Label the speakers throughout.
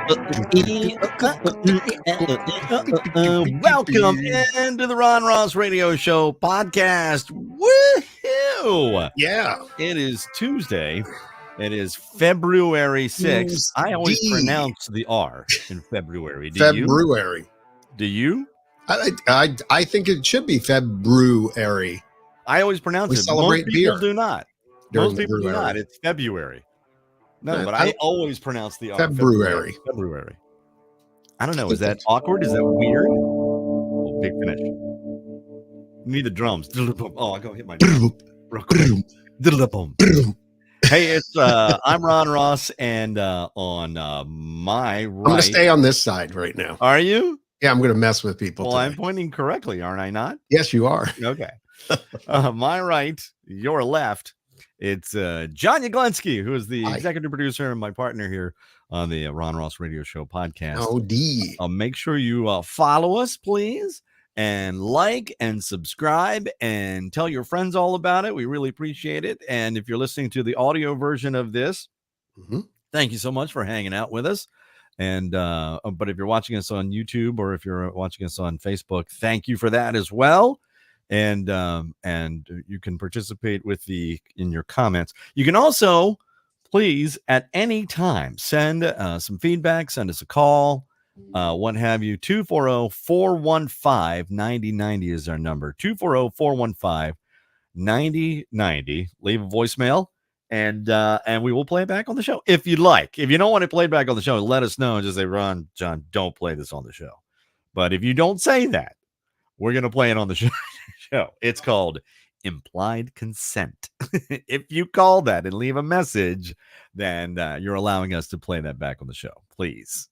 Speaker 1: Welcome into the Ron Ross Radio Show podcast. Woohoo!
Speaker 2: Yeah.
Speaker 1: It is Tuesday. It is February 6th. I always pronounce the R in February. Do
Speaker 2: February.
Speaker 1: you? Do you?
Speaker 2: I think it should be February.
Speaker 1: I always pronounce
Speaker 2: We
Speaker 1: it.
Speaker 2: celebrate
Speaker 1: Most people
Speaker 2: beer
Speaker 1: do not.
Speaker 2: during
Speaker 1: Most
Speaker 2: the
Speaker 1: people do
Speaker 2: brewery.
Speaker 1: not. It's February. No,
Speaker 2: Yeah,
Speaker 1: but I always pronounce the R.
Speaker 2: February.
Speaker 1: February. I don't know. Is that awkward? Is that weird? Oh, big finish. You need the drums. Oh, I'll go hit my drums. Hey, it's I'm Ron Ross, and on my right.
Speaker 2: I'm going to stay on this side right now.
Speaker 1: Are you?
Speaker 2: Yeah, I'm going to mess with people.
Speaker 1: Well,
Speaker 2: today.
Speaker 1: I'm pointing correctly, aren't I not?
Speaker 2: Yes, you are.
Speaker 1: Okay. My right, your left. It's John Yaglensky, who is the executive producer and my partner here on the Ron Ross Radio Show podcast. Make sure you follow us, please, and like and subscribe and tell your friends all about it. We really appreciate it. And if you're listening to the audio version of this, thank you so much for hanging out with us. And but if you're watching us on YouTube or if you're watching us on Facebook, thank you for that as well. And you can participate in your comments. You can also, please, at any time, send some feedback, send us a call, what have you. 240-415-9090 is our number. 240-415-9090. Leave a voicemail, and we will play it back on the show if you'd like. If you don't want it played back on the show, let us know and just say, Ron, John, don't play this on the show. But if you don't say that, we're going to play it on the show. It's called implied consent. If you call that and leave a message, then you're allowing us to play that back on the show. Please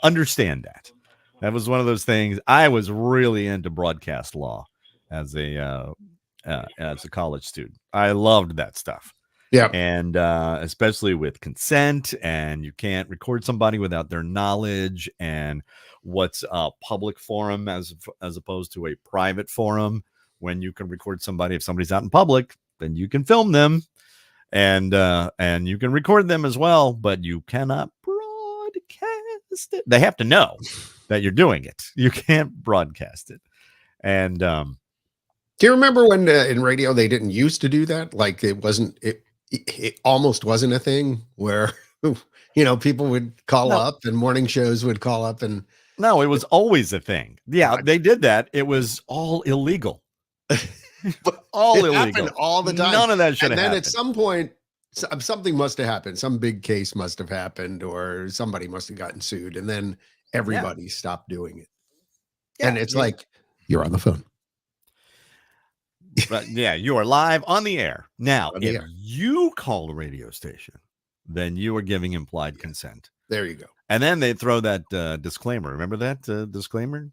Speaker 1: understand that. That was one of those things. I was really into broadcast law as a college student. I loved that stuff.
Speaker 2: Yeah.
Speaker 1: And especially with consent, and you can't record somebody without their knowledge, and what's a public forum as opposed to a private forum. When you can record somebody, if somebody's out in public, then you can film them and you can record them as well, but you cannot broadcast it. They have to know that you're doing it. You can't broadcast it. And do
Speaker 2: you remember when in radio they didn't used to do that? Like it almost wasn't a thing where people would call up and morning shows would call up and
Speaker 1: no, it was always a thing. Yeah, they did that. It was all illegal. All illegal.
Speaker 2: Happened all the time.
Speaker 1: None of that should have happened.
Speaker 2: And then at some point, something must have happened. Some big case must have happened, or somebody must have gotten sued, and then everybody stopped doing it. Yeah, and it's like you're on the phone.
Speaker 1: But yeah, you are live on the air. Now, if you call a radio station, then you are giving implied consent.
Speaker 2: There you go.
Speaker 1: And then they throw that disclaimer. Remember that disclaimer?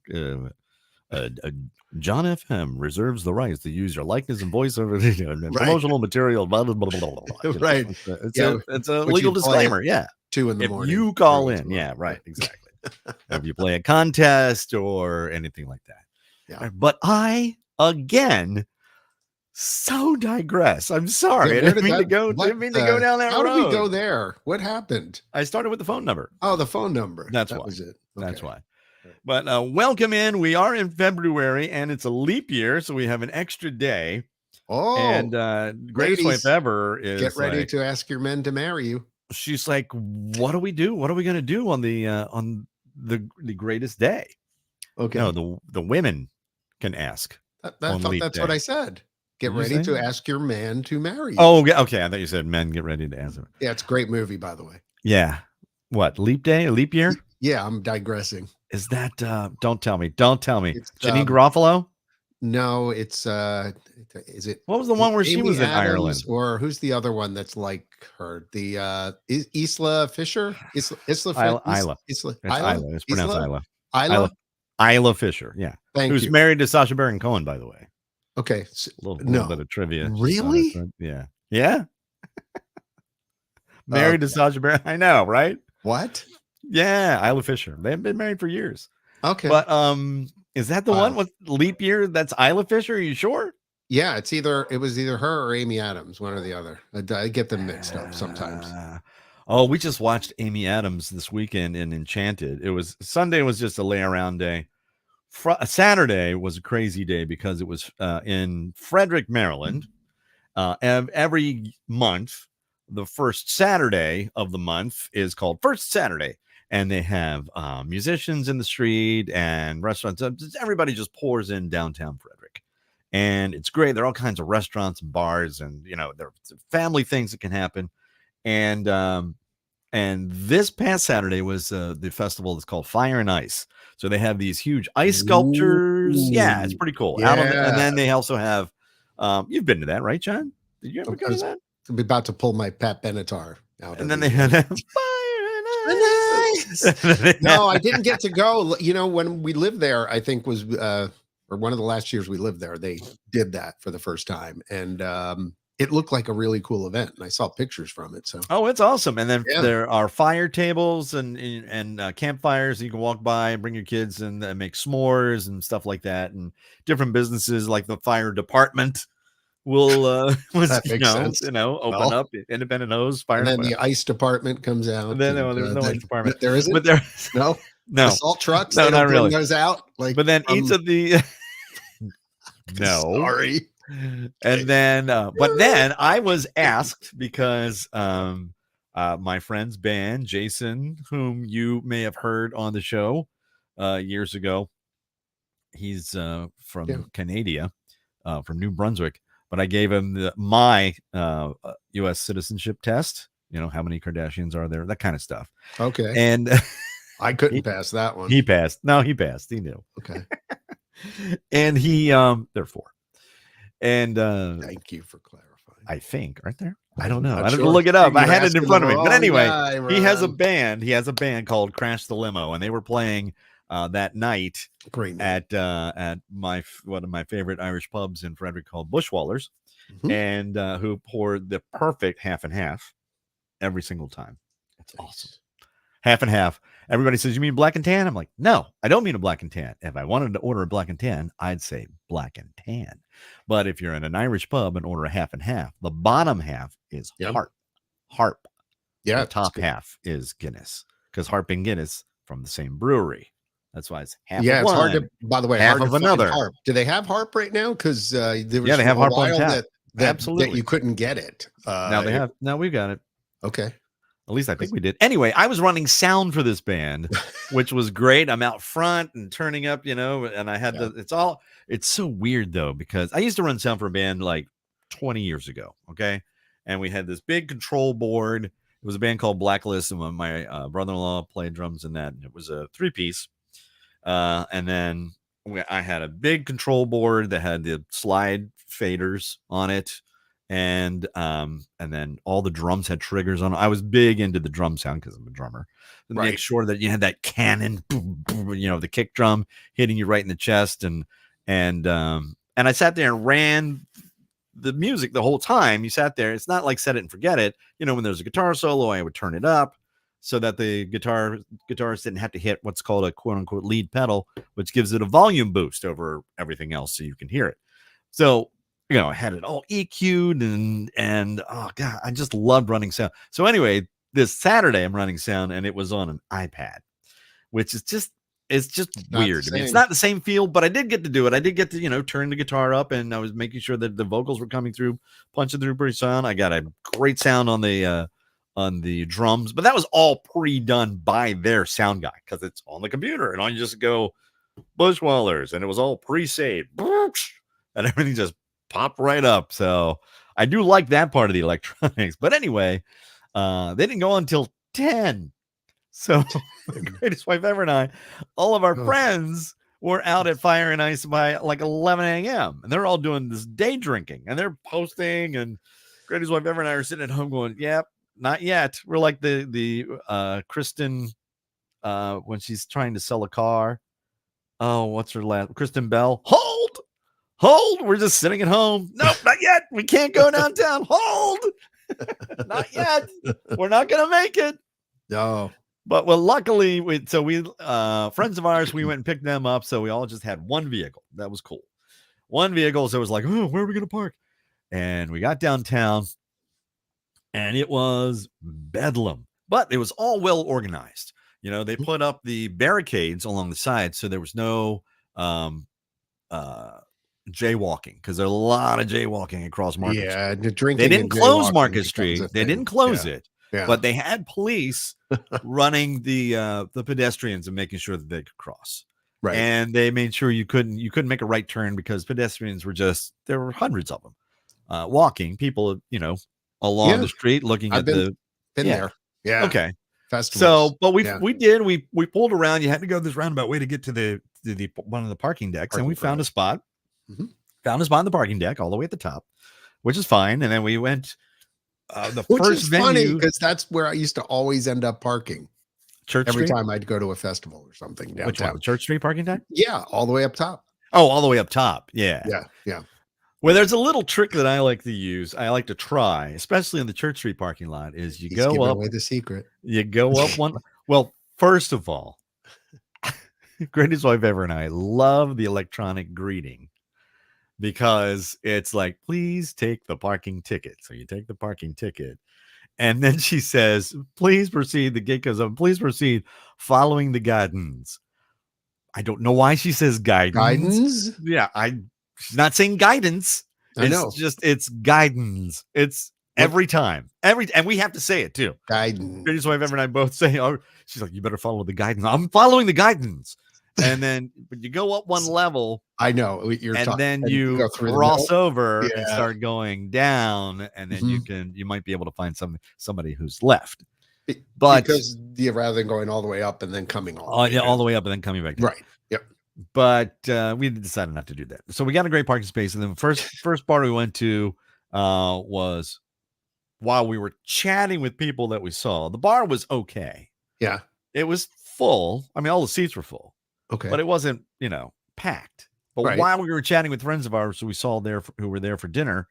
Speaker 1: John FM reserves the rights to use your likeness and voice over promotional material. Blah, blah, blah, blah, blah.
Speaker 2: Right.
Speaker 1: It's a legal disclaimer. Yeah.
Speaker 2: 2 in the morning.
Speaker 1: If you call in. Yeah, right. Exactly. If you play a contest or anything like that.
Speaker 2: Yeah.
Speaker 1: But I, again, so digress. I'm sorry. I didn't mean to go down that road.
Speaker 2: How did we go there? What happened?
Speaker 1: I started with the phone number.
Speaker 2: Oh, the phone number.
Speaker 1: That
Speaker 2: was it. Okay.
Speaker 1: That's why. But welcome in. We are in February, and it's a leap year, so we have an extra day.
Speaker 2: Oh,
Speaker 1: and greatest wife ever is
Speaker 2: get ready to ask your men to marry you.
Speaker 1: She's like, what do we do? What are we going to do on the greatest day?
Speaker 2: Okay.
Speaker 1: No, the women can ask.
Speaker 2: That's what I said. Get ready to ask your man to marry you.
Speaker 1: Oh, okay. I thought you said men get ready to ask them.
Speaker 2: Yeah, it's a great movie, by the way.
Speaker 1: Yeah. What, leap day? A leap year?
Speaker 2: Yeah, I'm digressing.
Speaker 1: Is that don't tell me. It's Janine Garofalo?
Speaker 2: No, it's is it
Speaker 1: what was the one where she was in Ireland?
Speaker 2: Or who's the other one that's like her? The Isla Fisher? Isla
Speaker 1: It's pronounced Isla. Isla Fisher, yeah. Who's married to Sacha Baron Cohen, by the way.
Speaker 2: Okay.
Speaker 1: A little bit of trivia.
Speaker 2: Really?
Speaker 1: Yeah. Yeah. Married to Sacha Baron. I know, right?
Speaker 2: What?
Speaker 1: Yeah, Isla Fisher. They've been married for years.
Speaker 2: Okay.
Speaker 1: But is that the one with leap year? That's Isla Fisher? Are you sure?
Speaker 2: Yeah, it was either her or Amy Adams, one or the other. I get them mixed up sometimes.
Speaker 1: Oh, we just watched Amy Adams this weekend in Enchanted. Sunday was just a lay around day. Saturday was a crazy day because it was in Frederick, Maryland. Every month, the first Saturday of the month is called First Saturday, and they have musicians in the street and restaurants. Everybody just pours in downtown Frederick, and it's great. There are all kinds of restaurants and bars, and there are family things that can happen. And this past Saturday was the festival that's called Fire and Ice. So they have these huge ice sculptures. Ooh, yeah, it's pretty cool. Yeah. And then they also have, you've been to that, right, John? Did you ever go to that?
Speaker 2: I'm about to pull my Pat Benatar out.
Speaker 1: And then they had Fire and Ice.
Speaker 2: No, I didn't get to go. When we lived there, I think was, or one of the last years we lived there, they did that for the first time. And it looked like a really cool event, and I saw pictures from it. So,
Speaker 1: it's awesome. And then there are fire tables and campfires. You can walk by and bring your kids and make s'mores and stuff like that. And different businesses like the fire department will open up Independent Hose Fire.
Speaker 2: And then the ice department comes out.
Speaker 1: And then there's no ice department.
Speaker 2: There isn't.
Speaker 1: But there
Speaker 2: no
Speaker 1: the
Speaker 2: salt trucks.
Speaker 1: No, not really.
Speaker 2: Those out.
Speaker 1: But then each of the
Speaker 2: sorry.
Speaker 1: And then, but then I was asked because my friend's band, Jason, whom you may have heard on the show years ago, he's from Canada, from New Brunswick, but I gave him my U.S. citizenship test. How many Kardashians are there? That kind of stuff.
Speaker 2: Okay.
Speaker 1: And
Speaker 2: I couldn't pass that one.
Speaker 1: He passed. No, he passed. He knew.
Speaker 2: Okay.
Speaker 1: And he, there are 4. And
Speaker 2: thank you for clarifying.
Speaker 1: I think, aren't there? I don't know. I didn't look it up. I had it in front of me. But anyway, he has a band. He has a band called Crash the Limo, and they were playing that night at one of my favorite Irish pubs in Frederick called Bushwallers, and who poured the perfect half and half every single time. It's awesome. Half and half. Everybody says, "You mean black and tan?" I'm like, "No, I don't mean a black and tan. If I wanted to order a black and tan, I'd say black and tan. But if you're in an Irish pub and order a half and half, the bottom half is Harp.
Speaker 2: Yeah.
Speaker 1: The top half is Guinness, because Harp and Guinness from the same brewery. That's why it's half.
Speaker 2: Yeah,
Speaker 1: of
Speaker 2: it's
Speaker 1: one,
Speaker 2: hard to. By the way,
Speaker 1: half of another.
Speaker 2: Harp. Do they have Harp right now? Because they
Speaker 1: have Harp on tap.
Speaker 2: Absolutely, that you couldn't get it.
Speaker 1: Now they have. Now we've got it.
Speaker 2: Okay.
Speaker 1: At least I think we did. Anyway, I was running sound for this band, which was great. I'm out front and turning up, and I had it's so weird though, because I used to run sound for a band like 20 years ago. Okay. And we had this big control board. It was a band called Blacklist, and my brother-in-law played drums in that. And it was a 3-piece. And then I had a big control board that had the slide faders on it. And then all the drums had triggers on. I was big into the drum sound because I'm a drummer. To make sure that you had that cannon, boom, boom, the kick drum hitting you right in the chest, and I sat there and ran the music the whole time. You sat there. It's not like set it and forget it. When there's a guitar solo, I would turn it up so that the guitarist didn't have to hit what's called a quote unquote lead pedal, which gives it a volume boost over everything else so you can hear it. So I had it all EQ'd and oh God, I just loved running sound. So anyway, this Saturday I'm running sound, and it was on an iPad, which is it's just weird. I mean, it's not the same feel, but I did get to do it. I did get to, turn the guitar up, and I was making sure that the vocals were coming through, punching through pretty sound. I got a great sound on the drums, but that was all pre-done by their sound guy because it's on the computer, and I just go Bushwallers, and it was all pre-saved, and everything just pop right up. So I do like that part of the electronics. But anyway, they didn't go on until 10. So the Greatest Wife Ever and I, all of our friends were out at Fire and Ice by like 11 a.m. And they're all doing this day drinking, and they're posting, and Greatest Wife Ever and I are sitting at home going, yep, not yet. We're like the Kristen when she's trying to sell a car. Oh, what's her last? Kristen Bell. Hold, we're just sitting at home. Nope, not yet. We can't go downtown. Hold. Not yet. We're not going to make it.
Speaker 2: No.
Speaker 1: But luckily, we friends of ours, we went and picked them up. So we all just had one vehicle. That was cool. One vehicle. So it was like, oh, where are we going to park? And we got downtown, and it was bedlam. but it was all well organized. They put up the barricades along the side, so there was no jaywalking, because there's a lot of jaywalking across Market Street.
Speaker 2: Yeah, the drinking.
Speaker 1: They didn't close Market Street. They didn't close it.
Speaker 2: Yeah.
Speaker 1: But they had police running the pedestrians and making sure that they could cross.
Speaker 2: Right.
Speaker 1: And they made sure you couldn't make a right turn, because pedestrians there were hundreds of them walking, people, along the street looking at
Speaker 2: been there. Yeah.
Speaker 1: Okay.
Speaker 2: Festivals.
Speaker 1: So, but we pulled around. You had to go this roundabout way to get to the one of the parking decks, and we found a spot.
Speaker 2: Mm-hmm.
Speaker 1: Found a spot on the parking deck all the way at the top, which is fine. And then we went
Speaker 2: which
Speaker 1: first
Speaker 2: is
Speaker 1: venue,
Speaker 2: funny, because that's where I used to always end up parking.
Speaker 1: Church
Speaker 2: every
Speaker 1: Street?
Speaker 2: time I'd go to a festival or something downtown.
Speaker 1: Which one? Church Street parking deck?
Speaker 2: Yeah, all the way up top.
Speaker 1: Oh, all the way up top. Yeah.
Speaker 2: Yeah.
Speaker 1: Well, there's a little trick that I like to use. I like to try, especially in the Church Street parking lot, is He's go up.
Speaker 2: Away the secret.
Speaker 1: You go up one. Well, first of all, greatest wife ever and I love the electronic greeting, because it's like, please take the parking ticket. So you take the parking ticket, and then she says, please proceed. The gate goes up. Please proceed following the guidance. I don't know why she says guidance.
Speaker 2: Guidance?
Speaker 1: Yeah, she's not saying guidance.
Speaker 2: I know.
Speaker 1: It's guidance. It's every time. And we have to say it too.
Speaker 2: Guidance.
Speaker 1: Greatest wife ever and I both say, she's like, you better follow the guidance. I'm following the guidance. And then but you go up one level.
Speaker 2: I know you're
Speaker 1: and
Speaker 2: talking,
Speaker 1: then you cross over and start going down, and then you might be able to find somebody who's left. But
Speaker 2: because rather than going all the way up and then coming
Speaker 1: all the way up and then coming back down.
Speaker 2: Right. Yep.
Speaker 1: But we decided not to do that. So we got a great parking space. And then first bar we went to was while we were chatting with people that we saw. The bar was okay.
Speaker 2: Yeah.
Speaker 1: It was full. I mean, all the seats were full.
Speaker 2: Okay.
Speaker 1: But it wasn't, packed. But while we were chatting with friends of ours who we saw who were there for dinner,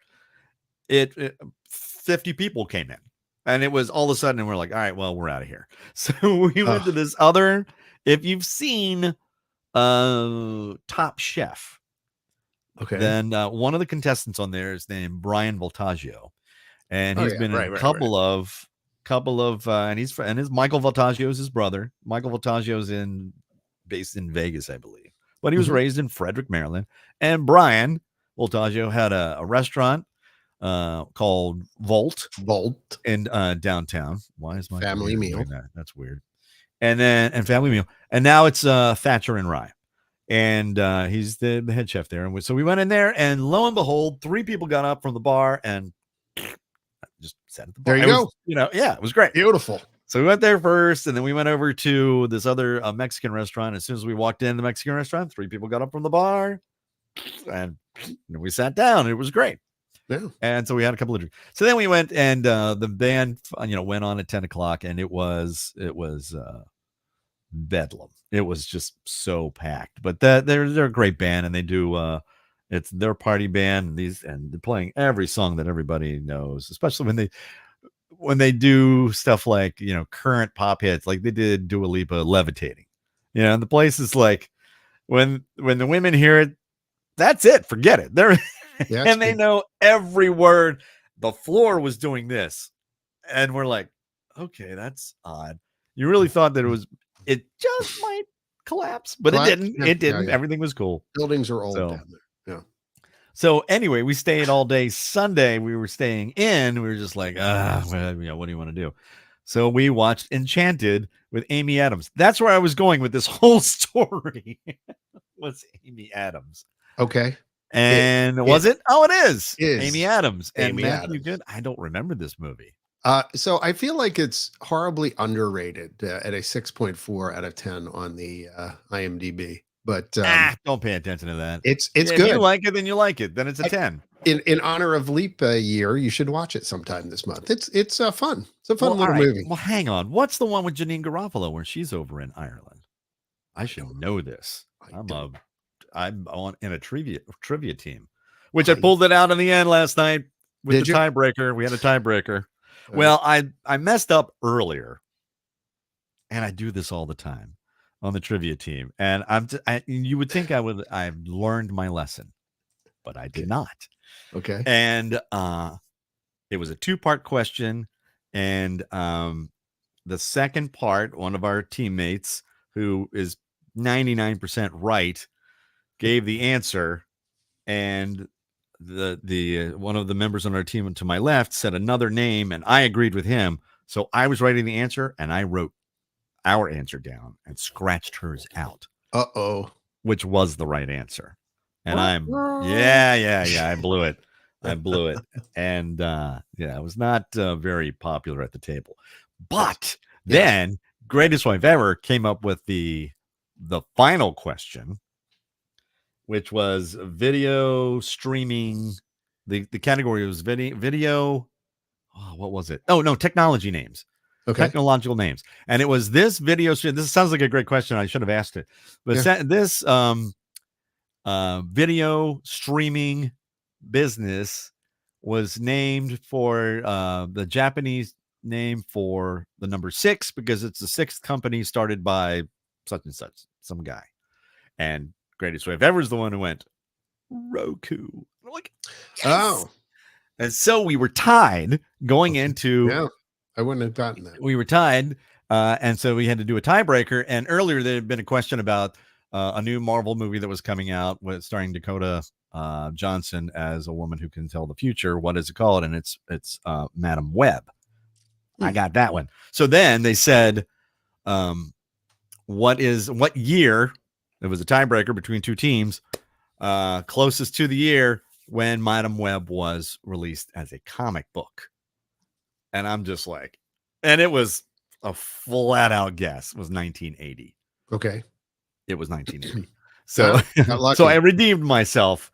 Speaker 1: 50 people came in. And it was all of a sudden, and we're like, all right, well, we're out of here. So we went to this other, if you've seen Top Chef,
Speaker 2: okay,
Speaker 1: then one of the contestants on there is named Brian Voltaggio. And he's been in a couple of, and his Michael Voltaggio is his brother. Michael Voltaggio is based in Vegas, I believe, but he was raised in Frederick, Maryland. And Brian Voltaggio had a restaurant called Volt in downtown. Why is my
Speaker 2: Family Meal?
Speaker 1: That's weird. And Family Meal, and now it's Thatcher and Rye, and he's the head chef there. And so we went in there, and lo and behold, 3 people got up from the bar and just sat at the bar.
Speaker 2: There you go.
Speaker 1: It was great,
Speaker 2: beautiful.
Speaker 1: So we went there first, and then we went over to this other Mexican restaurant. As soon as we walked in the Mexican restaurant, 3 people got up from the bar, and we sat down. It was great.
Speaker 2: Yeah.
Speaker 1: And so we had a couple of drinks. So then we went, and the band, went on at 10 o'clock, and it was bedlam. It was just so packed. But they're a great band, and they do it's their party band, and they're playing every song that everybody knows, especially when they do stuff like current pop hits, like they did Dua Lipa Levitating. And the place is like, when the women hear it, that's it, forget it. They're and they know every word. The floor was doing this, and we're like, okay, that's odd. You really thought that it just might collapse, but it didn't. Yeah, it didn't. Yeah. Everything was cool.
Speaker 2: Buildings are old down there. Yeah.
Speaker 1: So anyway, we stayed all day. Sunday, we were staying in. We were just like, what do you want to do? So we watched Enchanted with Amy Adams. That's where I was going with this whole story. Was Amy Adams?
Speaker 2: Okay.
Speaker 1: And was it? Oh, it is. Amy Adams. And
Speaker 2: Amy
Speaker 1: Matthew
Speaker 2: Adams.
Speaker 1: Good. I don't remember this movie.
Speaker 2: So I feel like it's horribly underrated at a 6.4 out of 10 on the IMDb. But
Speaker 1: don't pay attention to that.
Speaker 2: It's good.
Speaker 1: If you like it, then you like it. Then it's a 10.
Speaker 2: In honor of Leap Year, you should watch it sometime this month. It's fun. It's a fun little movie.
Speaker 1: Well, hang on. What's the one with Janine Garofalo where she's over in Ireland? I should know this. I'm in a trivia team, which I pulled it out in the end last night with the tiebreaker. We had a tiebreaker. Well, I messed up earlier, and I do this all the time on the trivia team. And you would think I've learned my lesson, but I did not.
Speaker 2: Okay.
Speaker 1: And it was a 2-part question, and the second part, one of our teammates who is 99% right gave the answer, and the one of the members on our team to my left said another name, and I agreed with him. So I was writing the answer, and I wrote our answer down and scratched hers out. Which was the right answer. And I blew it. And it was not very popular at the table. But then Greatest Wife Ever came up with the final question, which was video streaming. The category was video. Oh, what was it? Oh, no, technology names.
Speaker 2: Okay.
Speaker 1: Technological names. And it was this video. This sounds like a great question. I should have asked it. But this video streaming business was named for the Japanese name for the number 6, because it's the 6th company started by such and such, some guy. And Greatest Wife Ever is the one who went Roku. I'm like, yes!
Speaker 2: Oh.
Speaker 1: And so we were tied going into.
Speaker 2: Yeah, I wouldn't have gotten that.
Speaker 1: We were tied. And so we had to do a tiebreaker. And earlier there had been a question about a new Marvel movie that was coming out starring Dakota Johnson as a woman who can tell the future. What is it called? And it's Madam Web. I got that one. So then they said, what year? It was a tiebreaker between two teams, closest to the year when Madam Web was released as a comic book. And I'm just like, and it was a flat out guess. It was 1980.
Speaker 2: Okay.
Speaker 1: It was 1980. So, so I redeemed myself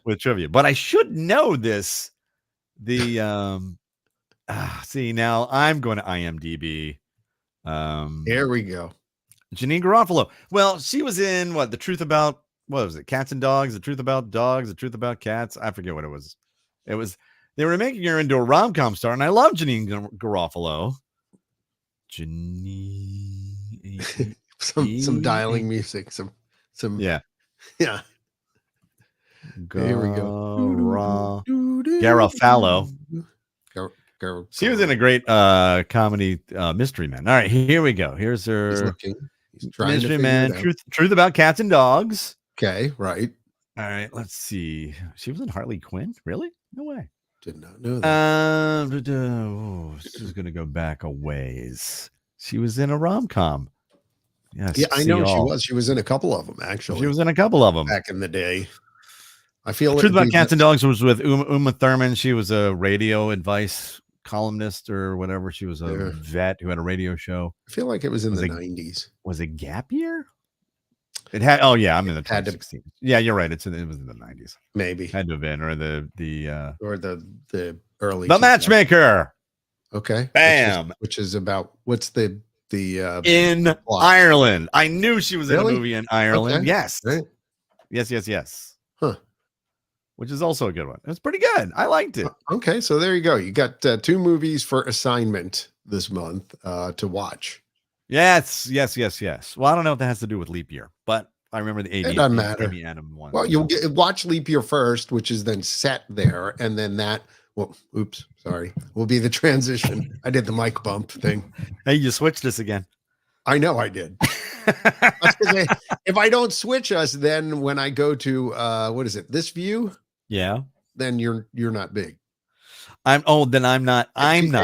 Speaker 1: with trivia, but I should know this. See, now I'm going to IMDb.
Speaker 2: Here we go.
Speaker 1: Janeane Garofalo. Well, she was in The Truth About, what was it? Cats and Dogs, The Truth About Dogs, The Truth About Cats. I forget what it was. They were making her into a rom-com star, and I love Janeane Garofalo. Janeane.
Speaker 2: some dialing music. Some
Speaker 1: yeah.
Speaker 2: Here we go.
Speaker 1: Garofalo. She was in a great comedy Mystery Men. All right, here we go. Here's her Mystery Men. Truth About Cats and Dogs.
Speaker 2: Okay, right.
Speaker 1: All right, let's see. She was in Harley Quinn? Really? No way.
Speaker 2: Did not know that.
Speaker 1: This is going to go back a ways. She was in a rom-com.
Speaker 2: Yes, yeah, I know she was. She was in a couple of them, actually.
Speaker 1: She was in a couple of them
Speaker 2: back in the day. I feel
Speaker 1: Truth About Cats and Dogs was with Uma Thurman. She was a radio advice columnist or whatever. She was a vet who had a radio show.
Speaker 2: I feel like it was in the 90s.
Speaker 1: Was it Gap Year? It had. Oh yeah, I'm in the 2016. Yeah, you're right. It was in the 90s.
Speaker 2: Maybe
Speaker 1: had to have been, or the
Speaker 2: early.
Speaker 1: The Matchmaker.
Speaker 2: Okay.
Speaker 1: Bam.
Speaker 2: Which is about what's the
Speaker 1: in plot? Ireland. I knew she was in a movie in Ireland.
Speaker 2: Okay.
Speaker 1: Yes.
Speaker 2: Right.
Speaker 1: Yes.
Speaker 2: Huh.
Speaker 1: Which is also a good one. It's pretty good. I liked it.
Speaker 2: Okay, so there you go. You got 2 movies for assignment this month to watch.
Speaker 1: Yes. Well, I don't know if that has to do with leap year, but I remember the 80s.
Speaker 2: It doesn't matter.
Speaker 1: Adam one.
Speaker 2: Well, you'll watch leap year first, which is then set there, and then that. Well, oops, sorry. Will be the transition. I did the mic bump thing.
Speaker 1: Hey, you switched us again.
Speaker 2: I know I did. If I don't switch us, then when I go to what is it? This view?
Speaker 1: Yeah.
Speaker 2: Then you're not big.
Speaker 1: I'm not.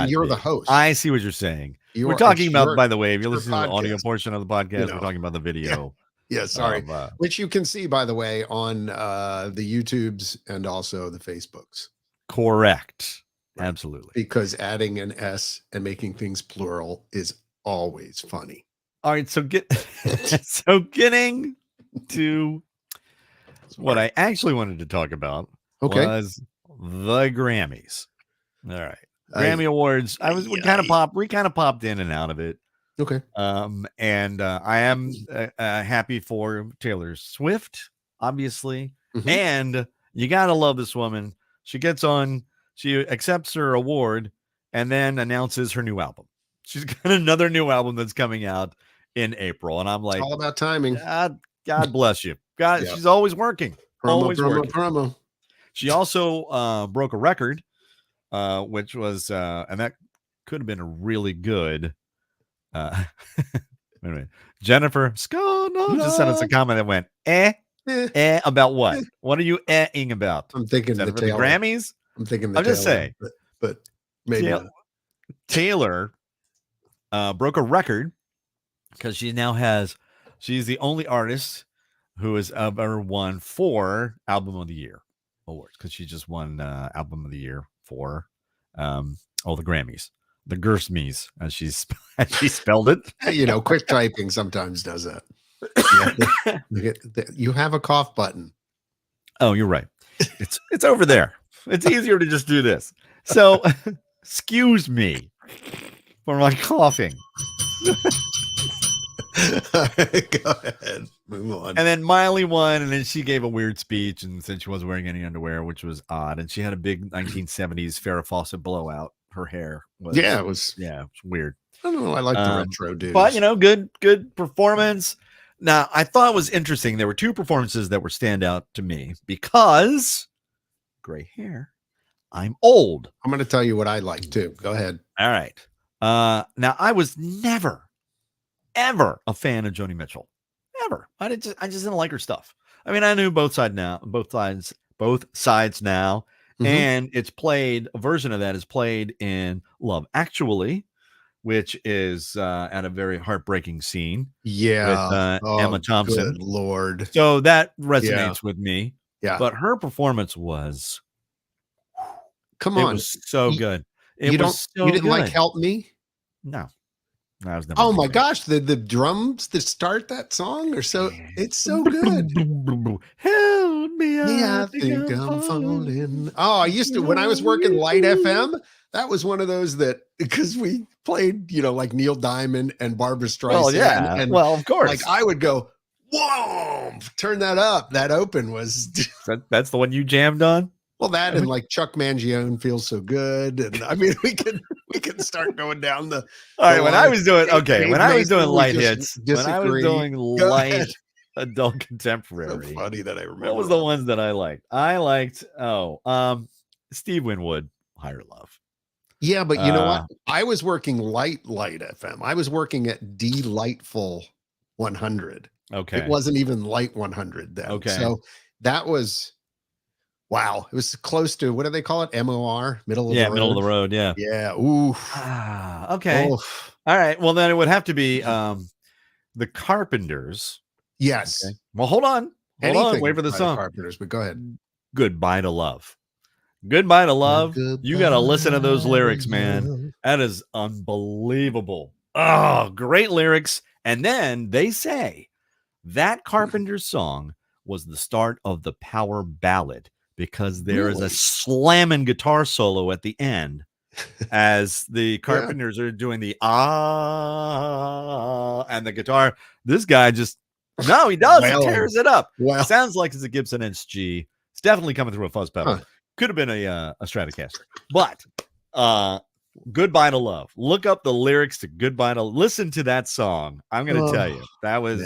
Speaker 2: You're
Speaker 1: big.
Speaker 2: the host.
Speaker 1: I see what you're saying. We're talking about, by the way, if you're listening to the audio portion of the podcast, we're talking about the video.
Speaker 2: Yeah, sorry. Which you can see, by the way, on the YouTubes and also the Facebooks.
Speaker 1: Correct. Absolutely.
Speaker 2: Because adding an S and making things plural is always funny.
Speaker 1: All right, so getting to what I actually wanted to talk about was the Grammys. All right. Grammy Awards. We kind of popped in and out of it.
Speaker 2: Okay.
Speaker 1: And I am happy for Taylor Swift, obviously. Mm-hmm. And you got to love this woman. She gets on, she accepts her award and then announces her new album. She's got another new album that's coming out in April. And I'm like,
Speaker 2: it's all about timing.
Speaker 1: God bless you. God, She's always working.
Speaker 2: Promo.
Speaker 1: She also broke a record, which was, and that could have been a really good wait a minute. Jennifer Scott just sent us a comment that went, about what? What are you ing about?
Speaker 2: I'm thinking
Speaker 1: the Grammys.
Speaker 2: I'm thinking
Speaker 1: I'm just saying,
Speaker 2: but maybe not.
Speaker 1: Taylor broke a record because she's the only artist who has ever won 4 Album of the Year awards, because she just won Album of the Year for the Grammys, the Gersmies, as she spelled it.
Speaker 2: Quick typing sometimes does that. You have a cough button.
Speaker 1: Oh, you're right. It's over there. It's easier to just do this. So, excuse me for my coughing.
Speaker 2: Go ahead. Move on.
Speaker 1: And then Miley won, and then she gave a weird speech and said she wasn't wearing any underwear, which was odd. And she had a big 1970s Farrah Fawcett blowout. Her hair was
Speaker 2: it was
Speaker 1: weird.
Speaker 2: I don't know. I like the retro dudes.
Speaker 1: But good performance. Now, I thought it was interesting. There were 2 performances that were stand out to me because gray hair. I'm old.
Speaker 2: I'm going to tell you what I like too. Go ahead.
Speaker 1: All right. Now, I was never, ever a fan of Joni Mitchell. Never. I just didn't like her stuff. I mean, I knew both sides now, mm-hmm. And it's played. A version of that is played in Love Actually, which is at a very heartbreaking scene.
Speaker 2: Yeah,
Speaker 1: with Emma Thompson.
Speaker 2: Good Lord.
Speaker 1: So that resonates with me.
Speaker 2: Yeah,
Speaker 1: but her performance was.
Speaker 2: Come on,
Speaker 1: it was so good.
Speaker 2: You didn't like Help Me?
Speaker 1: No. I was
Speaker 2: never my gosh, the drums that start that song are it's so good.
Speaker 1: Help me,
Speaker 2: I think I'm falling. Oh, I used to, when I was working Light FM, that was one of those that, because we played, like Neil Diamond and Barbra Streisand.
Speaker 1: Oh, yeah.
Speaker 2: And
Speaker 1: of course.
Speaker 2: Like I would go, whoa, turn that up. That open was.
Speaker 1: That's the one you jammed on?
Speaker 2: Well, that and like Chuck Mangione Feels So Good. And I mean, we can start going down the.
Speaker 1: All right. When I was doing light hits, when I was doing light adult contemporary.
Speaker 2: So funny that I remember.
Speaker 1: What was the ones that I liked? I liked, Steve Winwood, Higher Love.
Speaker 2: Yeah, but you know what? I was working Light FM. I was working at Delightful 100.
Speaker 1: Okay.
Speaker 2: It wasn't even Light 100 then.
Speaker 1: Okay.
Speaker 2: So that was. Wow, it was close to, what do they call it? MOR, middle of the road.
Speaker 1: Middle of the road. Yeah.
Speaker 2: Yeah. Ooh.
Speaker 1: Okay. Oof. All right. Well, then it would have to be the Carpenters.
Speaker 2: Yes.
Speaker 1: Okay. Well, hold on. Wait for the song.
Speaker 2: Carpenters, but go ahead.
Speaker 1: Goodbye to Love. Goodbye to Love. You got to listen to those lyrics, man. That is unbelievable. Oh, great lyrics. And then they say that Carpenters song was the start of the power ballad, because there is a slamming guitar solo at the end as the Carpenters are doing the and the guitar. This guy he does. He tears it up.
Speaker 2: Wow.
Speaker 1: Sounds like it's a Gibson SG. It's definitely coming through a fuzz pedal. Could have been a Stratocaster. But Goodbye to Love. Look up the lyrics to Goodbye to Listen to that song. I'm going to tell you. That was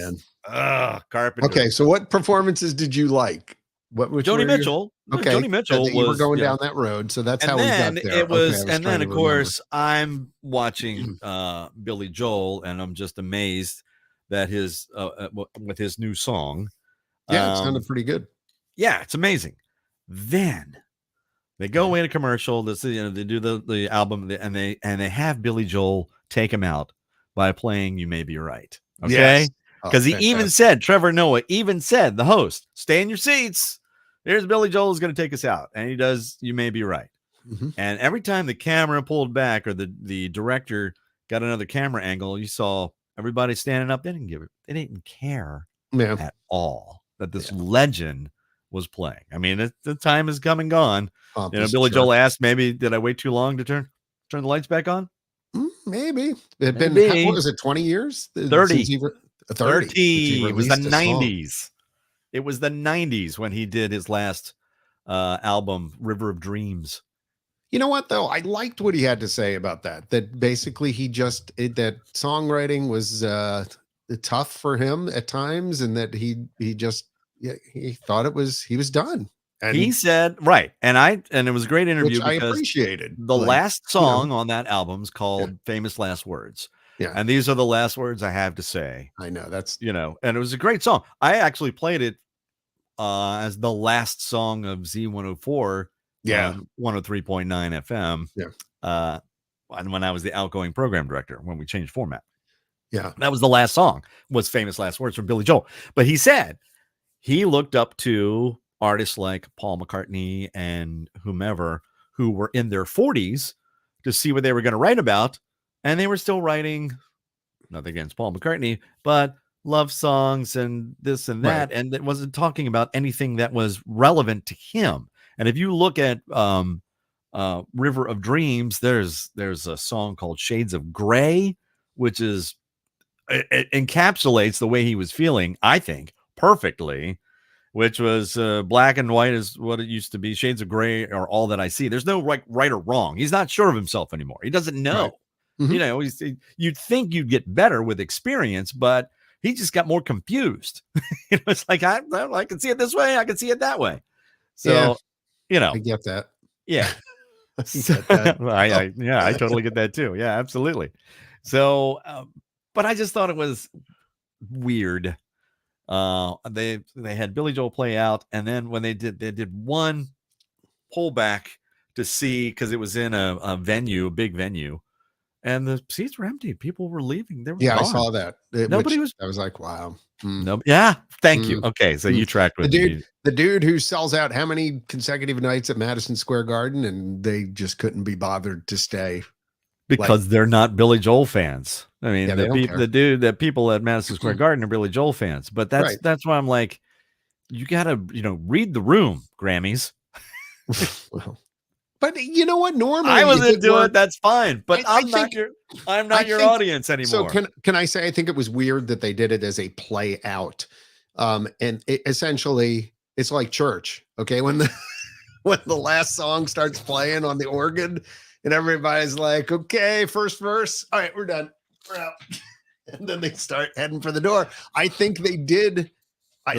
Speaker 1: Carpenter.
Speaker 2: Okay, so what performances did you like?
Speaker 1: Joni Mitchell.
Speaker 2: Okay,
Speaker 1: Joni Mitchell
Speaker 2: you were going down that road, so that's how we got there.
Speaker 1: It was, and then of course I'm watching Billy Joel, and I'm just amazed that his with his new song.
Speaker 2: Yeah, it sounded pretty good.
Speaker 1: Yeah, it's amazing. Then they go away to commercial. They do the album, and they have Billy Joel take him out by playing "You May Be Right." Okay. Because he even said, Trevor Noah even said, the host, stay in your seats. There's Billy Joel is going to take us out. And he does, You May Be Right. Mm-hmm. And every time the camera pulled back or the director got another camera angle, you saw everybody standing up. They didn't care at all that this legend was playing. I mean, the time has come and gone. Billy Joel asked, maybe, did I wait too long to turn the lights back on?
Speaker 2: Maybe. It had been, what was it, 20 years?
Speaker 1: 30. 30. It was the 90s. Song. It was the 90s when he did his last album, River of Dreams.
Speaker 2: You know what, though? I liked what he had to say about that. That basically that songwriting was tough for him at times, and that he thought he was done. And
Speaker 1: he said, right. And it was a great interview,
Speaker 2: which I appreciated.
Speaker 1: The last song on that album is called Famous Last Words.
Speaker 2: Yeah.
Speaker 1: And these are the last words I have to say.
Speaker 2: I know that's,
Speaker 1: and it was a great song. I actually played it as the last song of Z104 on 103.9 FM.
Speaker 2: Yeah.
Speaker 1: When I was the outgoing program director, when we changed format.
Speaker 2: Yeah.
Speaker 1: That was the last song, was Famous Last Words from Billy Joel. But he said he looked up to artists like Paul McCartney and whomever who were in their 40s to see what they were going to write about. And they were still writing, nothing against Paul McCartney, but love songs and this and that. Right. And it wasn't talking about anything that was relevant to him. And if you look at River of Dreams, there's a song called Shades of Gray, which is it encapsulates the way he was feeling, I think, perfectly, which was black and white is what it used to be. Shades of gray are all that I see. There's no right or wrong. He's not sure of himself anymore. He doesn't know. Right. You'd think you'd get better with experience, but he just got more confused. It's like, I can see it this way. I can see it that way. So,
Speaker 2: I get that.
Speaker 1: Yeah. I totally get that too. Yeah, absolutely. So, but I just thought it was weird. They had Billy Joel play out, and then when they did one pullback to see, because it was in a big venue, and the seats were empty. People were leaving. They were gone.
Speaker 2: I saw that.
Speaker 1: Nobody was.
Speaker 2: I was like, wow.
Speaker 1: No, yeah. Thank you. Okay, so you tracked with
Speaker 2: the dude who sells out how many consecutive nights at Madison Square Garden, and they just couldn't be bothered to stay.
Speaker 1: Because they're not Billy Joel fans. I mean, the people at Madison Square Garden are Billy Joel fans. But that's why I'm like, you gotta, read the room, Grammys.
Speaker 2: Well, but you know what? Normally
Speaker 1: I was into it. That's fine. But I'm not your audience anymore.
Speaker 2: So can I say I think it was weird that they did it as a play out, and essentially it's like church. Okay, when the last song starts playing on the organ. And everybody's like, okay, first verse. All right, we're done. We're out. And then they start heading for the door. I think they did.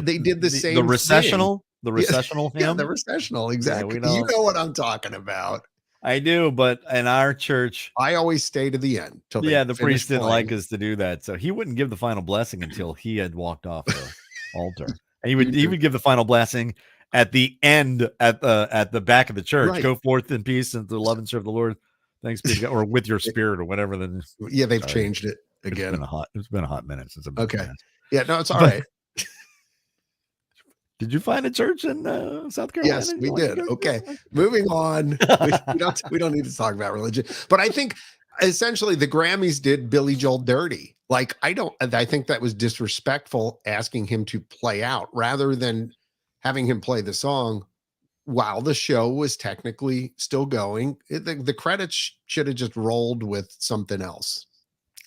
Speaker 2: They did the same.
Speaker 1: The recessional. The recessional hymn.
Speaker 2: Yeah, the recessional. Exactly. Yeah, you know what I'm talking about.
Speaker 1: I do, but in our church,
Speaker 2: I always stay to the end.
Speaker 1: The priest didn't like us to do that, so he wouldn't give the final blessing until he had walked off the altar. And he would give the final blessing at the end, at the back of the church. Right. Go forth in peace and to love and serve the Lord. Thanks be to God, or with your spirit, or whatever. Then
Speaker 2: they've changed it again.
Speaker 1: It's been a hot minute since I've been.
Speaker 2: Okay. Yeah, no, it's all right.
Speaker 1: Did you find a church in South Carolina?
Speaker 2: Yes, we did. Okay, moving on. We don't need to talk about religion, but I think essentially the Grammys did Billy Joel dirty. Like I think that was disrespectful, asking him to play out rather than having him play the song while the show was technically still going. The credits should have just rolled with something else.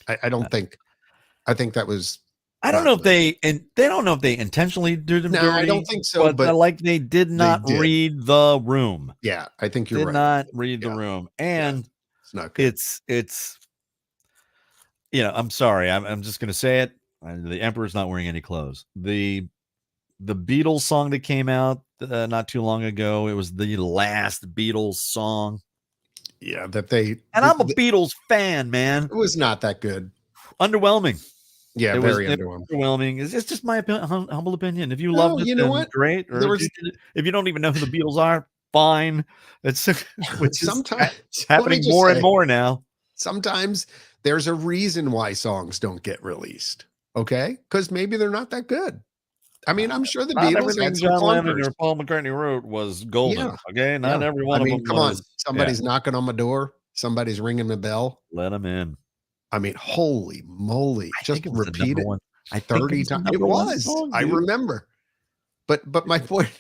Speaker 2: I think that was.
Speaker 1: I don't know if they don't know if they intentionally do them.
Speaker 2: No, I don't think so. But
Speaker 1: like they did not read the room.
Speaker 2: Yeah, I think you're right.
Speaker 1: Did not read the room, and
Speaker 2: it's not good.
Speaker 1: It's. I'm sorry. I'm just going to say it. The Emperor's not wearing any clothes. The Beatles song that came out not too long ago. It was the last Beatles song.
Speaker 2: Yeah, I'm a
Speaker 1: Beatles fan, man.
Speaker 2: It was not that good.
Speaker 1: Underwhelming.
Speaker 2: Yeah, it very
Speaker 1: underwhelming. It's just my humble opinion. If you loved it, you know what? Great. Or if you don't even know who the Beatles are, fine. It's which sometimes happening more and more now.
Speaker 2: Sometimes there's a reason why songs don't get released. Okay, because maybe they're not that good. I mean, I'm sure the Beatles had some
Speaker 1: John Lennon or Paul McCartney wrote was golden. Yeah. Okay, not every one of them.
Speaker 2: Come on, somebody's knocking on my door. Somebody's ringing the bell.
Speaker 1: Let them in.
Speaker 2: I mean, holy moly! Just repeat it 30 times. It was. Song, I remember. But my point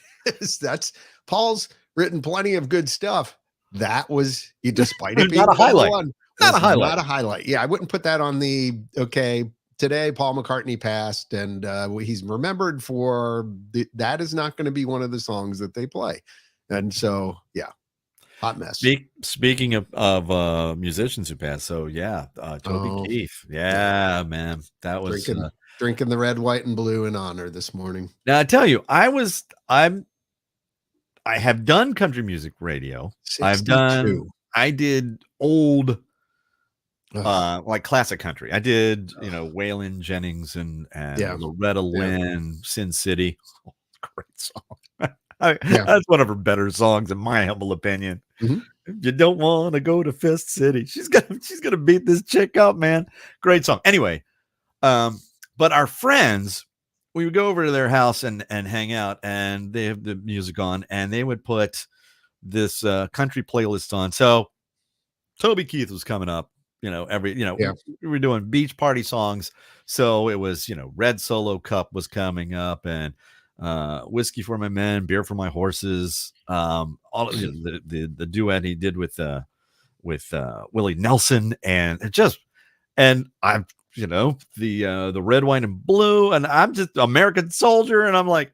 Speaker 2: is that's Paul's written plenty of good stuff. That was, despite it being
Speaker 1: not a highlight.
Speaker 2: Not a highlight. Yeah, I wouldn't put that on the today Paul McCartney passed, and he's remembered for that is not going to be one of the songs that they play. And so, yeah, hot mess.
Speaker 1: Speaking of musicians who passed, so Toby Keith. Yeah, man, that was
Speaker 2: drinking the red, white, and blue in honor this morning.
Speaker 1: Now I tell you, I have done country music radio.
Speaker 2: 62.
Speaker 1: I did old like classic country. I did, Waylon Jennings and Loretta Lynn, Sin City. Oh, great song. That's one of her better songs, in my humble opinion.
Speaker 2: Mm-hmm.
Speaker 1: If you don't want to go to Fist City, she's gonna beat this chick up, man. Great song. Anyway, but our friends, we would go over to their house and hang out, and they have the music on, and they would put this country playlist on. So Toby Keith was coming up, we were doing beach party songs. So it was, Red Solo Cup was coming up, and Whiskey for My Men, Beer for My Horses, all of the duet he did with Willie Nelson, and I'm the Red, White, and Blue, and I'm just American Soldier, and I'm like,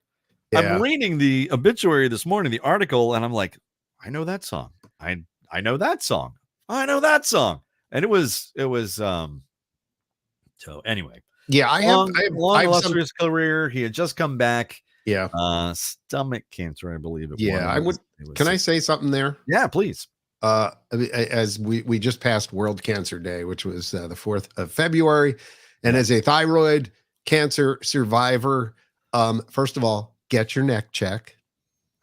Speaker 1: I'm reading the obituary this morning, the article, and I'm like, I know that song. I know that song. I know that song. And it was so anyway.
Speaker 2: Yeah, I have
Speaker 1: long illustrious career. He had just come back.
Speaker 2: Yeah.
Speaker 1: Stomach cancer, I believe it was.
Speaker 2: Yeah, can I say something there?
Speaker 1: Yeah, please.
Speaker 2: As we just passed World Cancer Day, which was the 4th of February, and as a thyroid cancer survivor, first of all, get your neck check.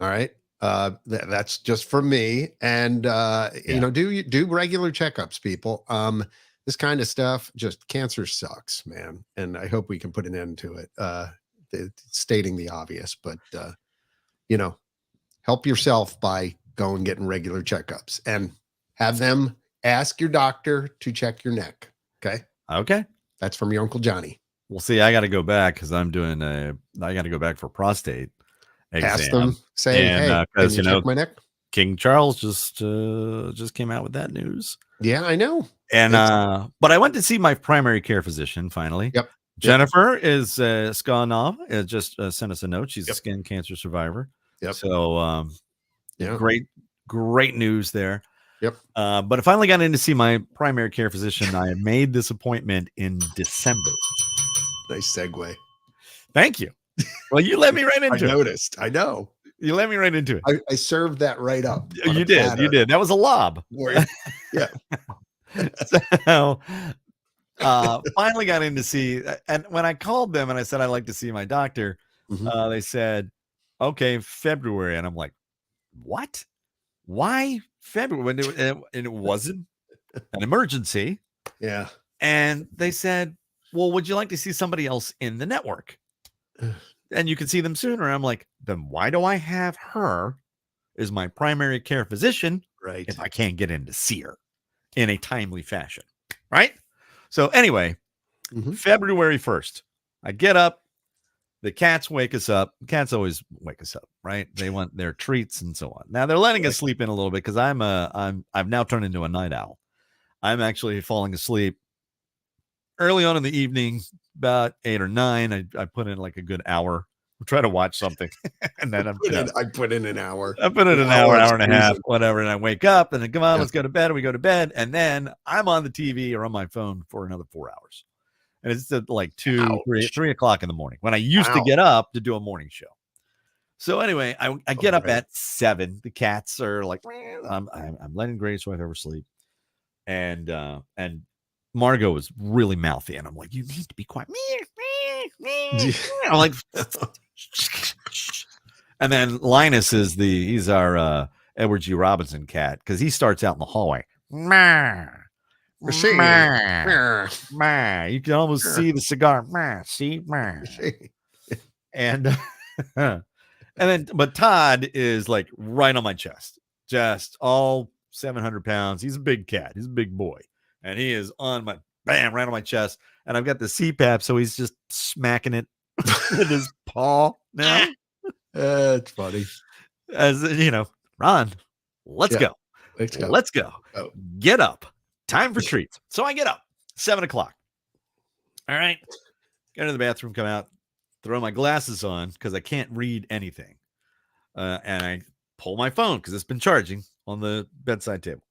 Speaker 2: All right. That's just for me. And do regular checkups, people. This kind of stuff, just cancer sucks, man. And I hope we can put an end to it. Stating the obvious, but help yourself by going getting regular checkups, and have them ask your doctor to check your neck. Okay. That's from your Uncle Johnny.
Speaker 1: Well, see, I got to go back because I got to go back for prostate exam.
Speaker 2: Ask them, say, hey, can you check my neck?
Speaker 1: King Charles just came out with that news.
Speaker 2: Yeah, I know.
Speaker 1: And but I went to see my primary care physician finally.
Speaker 2: Yep.
Speaker 1: Jennifer is Skanov just sent us a note. She's a skin cancer survivor.
Speaker 2: Yep.
Speaker 1: So great news there.
Speaker 2: Yep.
Speaker 1: But I finally got in to see my primary care physician. I made this appointment in December.
Speaker 2: Nice segue.
Speaker 1: Thank you. Well, you let me right into it.
Speaker 2: I noticed. I know.
Speaker 1: You let me right into it.
Speaker 2: I served that right up.
Speaker 1: You did. You did. That was a lob.
Speaker 2: Yeah.
Speaker 1: So finally got in to see, and when I called them and I said I'd like to see my doctor, they said, okay, February. And I'm like, what? Why February? When it wasn't an emergency.
Speaker 2: Yeah.
Speaker 1: And they said, well, would you like to see somebody else in the network? And you can see them sooner. I'm like, then why do I have her as my primary care physician,
Speaker 2: right,
Speaker 1: if I can't get in to see her in a timely fashion? Right. So anyway, February 1st, I get up, the cats wake us up. Cats always wake us up, right? They want their treats and so on. Now they're letting us sleep in a little bit because I've now turned into a night owl. I'm actually falling asleep early on in the evening, about 8 or 9. I put in like a good hour. I'll try to watch something. And then
Speaker 2: I put in an hour.
Speaker 1: I put in an hour and a half, whatever. And I wake up and then come on, let's go to bed. And we go to bed. And then I'm on the TV or on my phone for another 4 hours. And it's at like 3 o'clock in the morning when I used to get up to do a morning show. So anyway, I get up at 7. The cats are like, I'm letting Grace so I ever sleep. And Margot was really mouthy, and I'm like, you need to be quiet. I'm like, and then Linus is he's our Edward G. Robinson cat, because he starts out in the hallway. You can almost see the cigar. And then, but Todd is like right on my chest, just all 700 pounds. He's a big cat. He's a big boy. And he is on my right on my chest. And I've got the CPAP, so he's just smacking it with his paw now.
Speaker 2: It's funny.
Speaker 1: As Ron, let's go. Let's go. Oh. Get up. Time for treats. So I get up, 7 o'clock. All right. Go to the bathroom, come out, throw my glasses on because I can't read anything. And I pull my phone because it's been charging on the bedside table.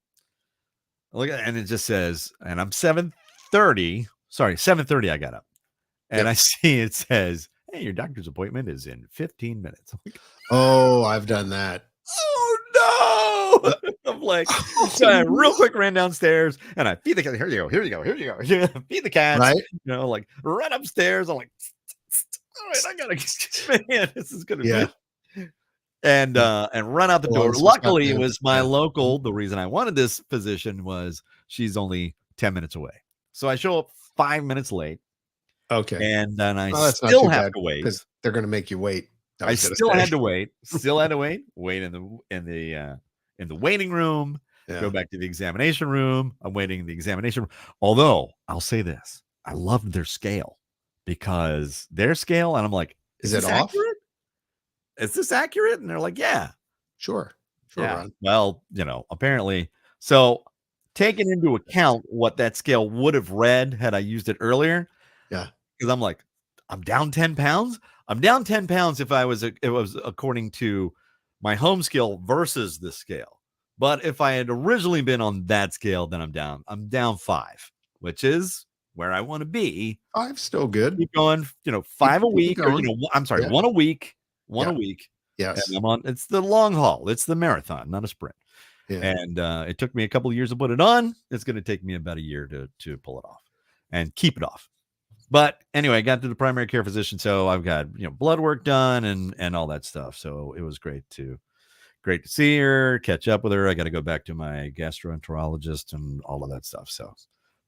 Speaker 1: Look at, and it just says, and I'm 7:30 I got up, and I see it says, hey, your doctor's appointment is in 15 minutes.
Speaker 2: Oh, I've done that.
Speaker 1: Oh no. I'm I'm like, so I real quick ran downstairs and I feed the cat. Here you go. Here you go. Here you go. Feed the cats.
Speaker 2: Right.
Speaker 1: You know, like run upstairs. I'm like, all right, I gotta get, man, this is gonna be. And run out the door. Luckily, it was my local. The reason I wanted this position was she's only 10 minutes away. So I show up 5 minutes late.
Speaker 2: Okay.
Speaker 1: And then I still have to wait
Speaker 2: because they're going to make you wait.
Speaker 1: I still had to wait. Still had to wait. Wait in the waiting room. Yeah. Go back to the examination room. I'm waiting in the examination room. Although I'll say this, I loved their scale because their scale, and I'm like,
Speaker 2: is it off?
Speaker 1: Accurate? Is this accurate? And they're like, yeah,
Speaker 2: sure.
Speaker 1: Yeah.
Speaker 2: Ron.
Speaker 1: Well, apparently. So taking into account what that scale would have read had I used it earlier.
Speaker 2: Yeah.
Speaker 1: Because I'm like, I'm down 10 pounds. I'm down 10 pounds if it was according to my home scale versus this scale. But if I had originally been on that scale, then I'm down 5, which is where I want to be.
Speaker 2: 5 still good.
Speaker 1: Keep going, 5 a week, or I'm sorry, 1 a week. One a week.
Speaker 2: Yes.
Speaker 1: And it's the long haul. It's the marathon, not a sprint. Yeah. And it took me a couple of years to put it on. It's going to take me about a year to pull it off and keep it off. But anyway, I got to the primary care physician. So I've got, blood work done and all that stuff. So it was great to see her, catch up with her. I got to go back to my gastroenterologist and all of that stuff. So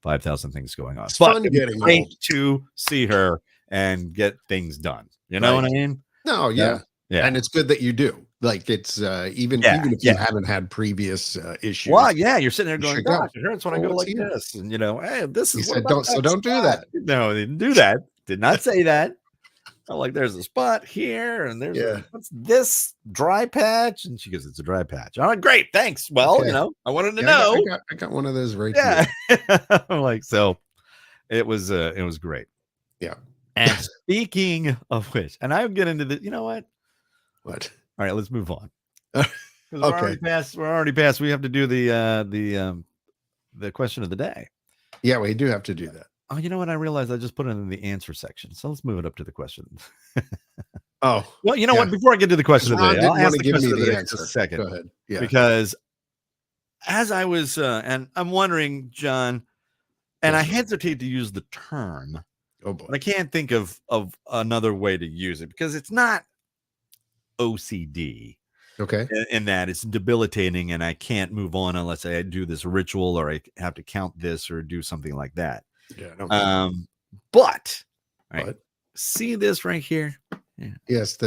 Speaker 1: 5,000 things going on.
Speaker 2: It's fun getting
Speaker 1: great to see her and get things done. You know what I mean?
Speaker 2: No, yeah. And it's good that you do. Like it's even if you haven't had previous issues.
Speaker 1: Well, yeah, you're sitting there going, "Gosh, it hurts when I go like this," and hey, this is.
Speaker 2: He said, "Don't do that."
Speaker 1: No, they didn't do that. Did not say that. I'm like, there's a spot here, and there's what's this dry patch? And she goes, "It's a dry patch." I'm like, "Great, thanks." Well, I wanted to know.
Speaker 2: I got one of those right
Speaker 1: here. I'm like, so it was great.
Speaker 2: Yeah.
Speaker 1: And speaking of which, and I would get into the,
Speaker 2: What?
Speaker 1: All right, let's move on. We're already past. We have to do the question of the day.
Speaker 2: Yeah, we do have to do that.
Speaker 1: Oh, you know what? I realized I just put it in the answer section. So let's move it up to the question.
Speaker 2: Oh,
Speaker 1: well, you know what? Before I get to the question of the day, I'll ask the question of the day
Speaker 2: answer.
Speaker 1: Just a second.
Speaker 2: Go ahead. Yeah.
Speaker 1: Because as I was, and I'm wondering, John, and I hesitate to use the term.
Speaker 2: Oh boy.
Speaker 1: But I can't think of another way to use it because it's not OCD.
Speaker 2: Okay.
Speaker 1: In that it's debilitating and I can't move on unless I do this ritual or I have to count this or do something like that.
Speaker 2: Yeah.
Speaker 1: But see this right here?
Speaker 2: Yeah. Yes,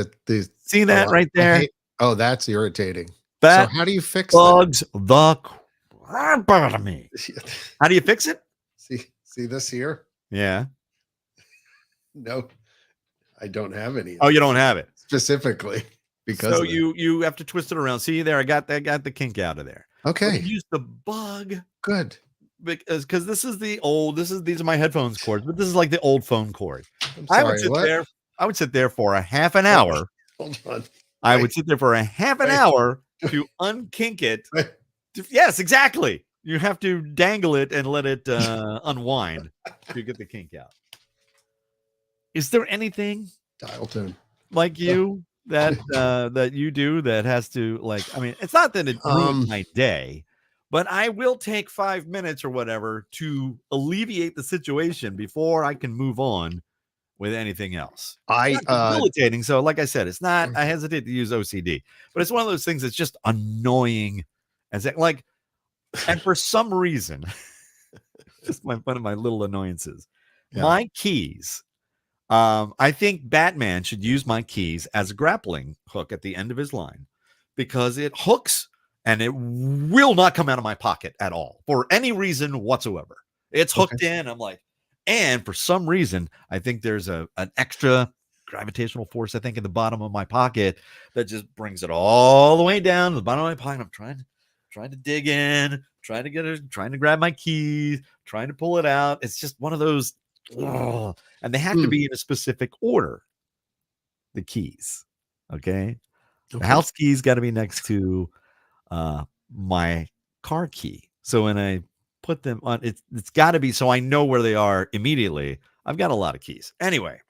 Speaker 1: see that right there?
Speaker 2: That's irritating.
Speaker 1: That
Speaker 2: so how do you fix
Speaker 1: bugs the crap out of me. How do you fix it?
Speaker 2: See this here?
Speaker 1: Yeah.
Speaker 2: No, I don't have any.
Speaker 1: Oh, you don't have it
Speaker 2: specifically because
Speaker 1: so you have to twist it around. See there, I got the kink out of there.
Speaker 2: Okay.
Speaker 1: Use the bug.
Speaker 2: Good.
Speaker 1: Because these are my headphones cords, but this is like the old phone cord.
Speaker 2: I
Speaker 1: would sit there for a half an hour.
Speaker 2: Hold on.
Speaker 1: I would sit there for a half an hour to unkink it. Yes, exactly. You have to dangle it and let it unwind to get the kink out. Is there anything
Speaker 2: dial tone
Speaker 1: like you that you do that has to it's not that it ruins my day, but I will take 5 minutes or whatever to alleviate the situation before I can move on with anything else. It's debilitating. So like I said, it's not, I hesitate to use OCD, but it's one of those things that's just annoying and for some reason, just one of my little annoyances, my keys. I think Batman should use my keys as a grappling hook at the end of his line because it hooks and it will not come out of my pocket at all for any reason whatsoever. It's hooked in. I'm like, and for some reason, I think there's an extra gravitational force, I think, in the bottom of my pocket that just brings it all the way down to the bottom of my pocket. I'm trying to dig in, trying to grab my keys, trying to pull it out. It's just one of those. And they have to be in a specific order. The keys, okay. The house keys got to be next to my car key. So when I put them on, it's got to be so I know where they are immediately. I've got a lot of keys anyway.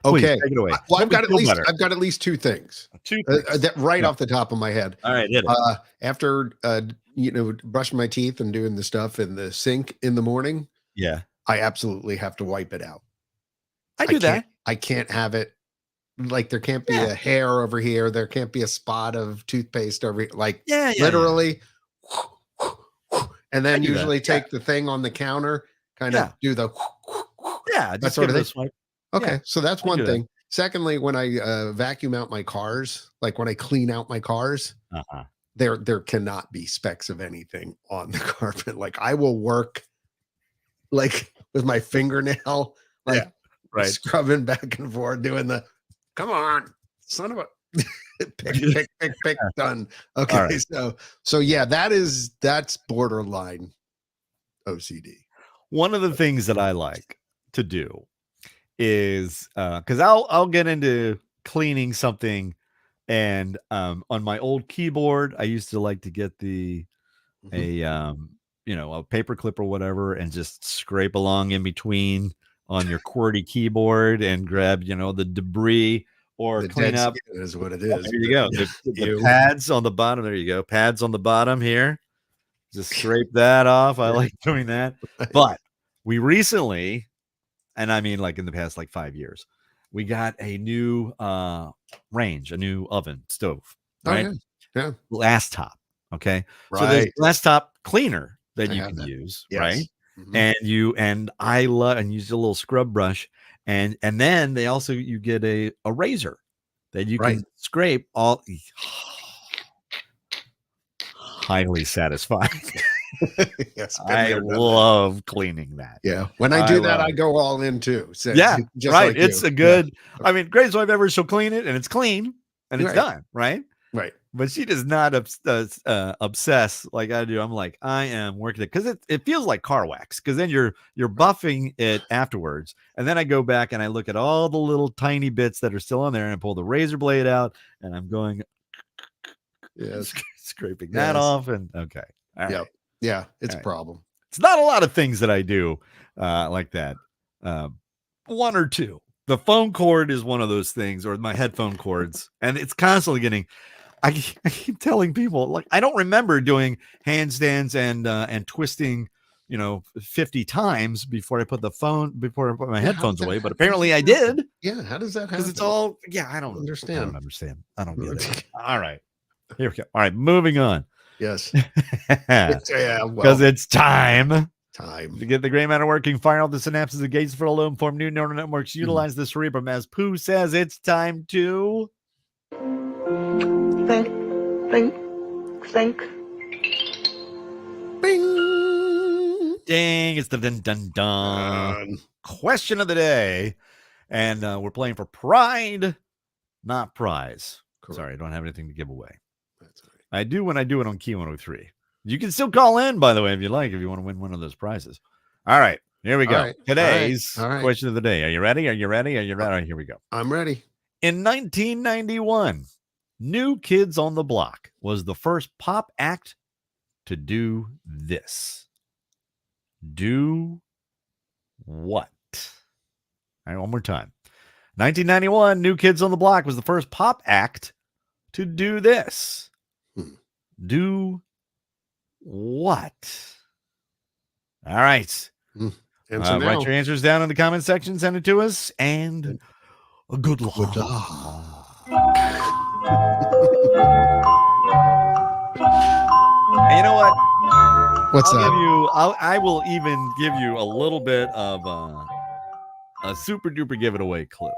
Speaker 2: Okay,
Speaker 1: take it away.
Speaker 2: Well, I've got at least two things.
Speaker 1: Two things.
Speaker 2: That right off the top of my head.
Speaker 1: All right, hit it.
Speaker 2: After brushing my teeth and doing the stuff in the sink in the morning,
Speaker 1: yeah,
Speaker 2: I absolutely have to wipe it out.
Speaker 1: I do that.
Speaker 2: I can't have it like there can't be a hair over here. There can't be a spot of toothpaste over here. Like literally. And then usually take the thing on the counter, kind of do the
Speaker 1: that sort of thing.
Speaker 2: Swipe. Okay, so that's one thing. Secondly, when I vacuum out my cars, like when I clean out my cars, there cannot be specks of anything on the carpet. Like I will work like with my fingernail, like scrubbing back and forth, doing the come on, son of a pick, done. Okay, so yeah, that's borderline OCD.
Speaker 1: One of the things that I like to do is because I'll get into cleaning something, and on my old keyboard, I used to like to get a paper clip or whatever, and just scrape along in between on your QWERTY keyboard and grab the debris. Or clean up
Speaker 2: is what it is.
Speaker 1: There you go. The pads on the bottom. There you go. Pads on the bottom here. Just scrape that off. I like doing that. But we recently, and I mean like in the past like 5 years, we got a new range, a new oven stove. Right?
Speaker 2: Yeah.
Speaker 1: Glass top. Okay.
Speaker 2: Right.
Speaker 1: So there's glass top cleaner that you can use. Yes. Right. Mm-hmm. And I love and use a little scrub brush. And then you get a razor that you can scrape all. Highly satisfying. Yes, I love cleaning that.
Speaker 2: Yeah, when I do that, I go all in too. So
Speaker 1: right. Like it's a good. Yeah. I mean, greatest wife ever. She'll clean it, and it's clean, and it's done. Right.
Speaker 2: Right.
Speaker 1: But she does not obsess like I do. I'm like, I am working it because it feels like car wax, because then you're buffing it afterwards. And then I go back and I look at all the little tiny bits that are still on there, and I pull the razor blade out, and I'm going scraping that off. And okay. All right.
Speaker 2: Yeah, it's a problem.
Speaker 1: It's not a lot of things that I do like that. One or two. The phone cord is one of those things, or my headphone cords, and it's constantly getting. I keep telling people, like, I don't remember doing handstands and twisting, 50 times before I put my headphones away. But apparently I did.
Speaker 2: Yeah. How does that happen?
Speaker 1: Because it's all, I don't
Speaker 2: understand.
Speaker 1: I don't understand. I don't get it. All right. Here we go. All right. Moving on.
Speaker 2: Yes.
Speaker 1: Because it's time to get the gray matter working, fire all the synapses engaged for alone, form new neural networks, utilize the cerebrum. As Pooh says, it's time to think. Bing. Ding. It's the dun. Question of the day. And we're playing for pride, not prize. Correct. Sorry, I don't have anything to give away. That's all right. I do when I do it on Key 103. You can still call in, by the way, if you like, if you want to win one of those prizes. All right. Here we go. All right. Today's question of the day. Are you ready? All right, here we go.
Speaker 2: I'm ready.
Speaker 1: In 1991, New Kids on the Block was the first pop act to do this. Do what? All right, one more time. 1991, New Kids on the Block was the first pop act to do this. Do what? All right. Write your answers down in the comment section. Send it to us. And good luck. Good luck. And you know what?
Speaker 2: What's that?
Speaker 1: I will even give you a little bit of a super duper give it away clue.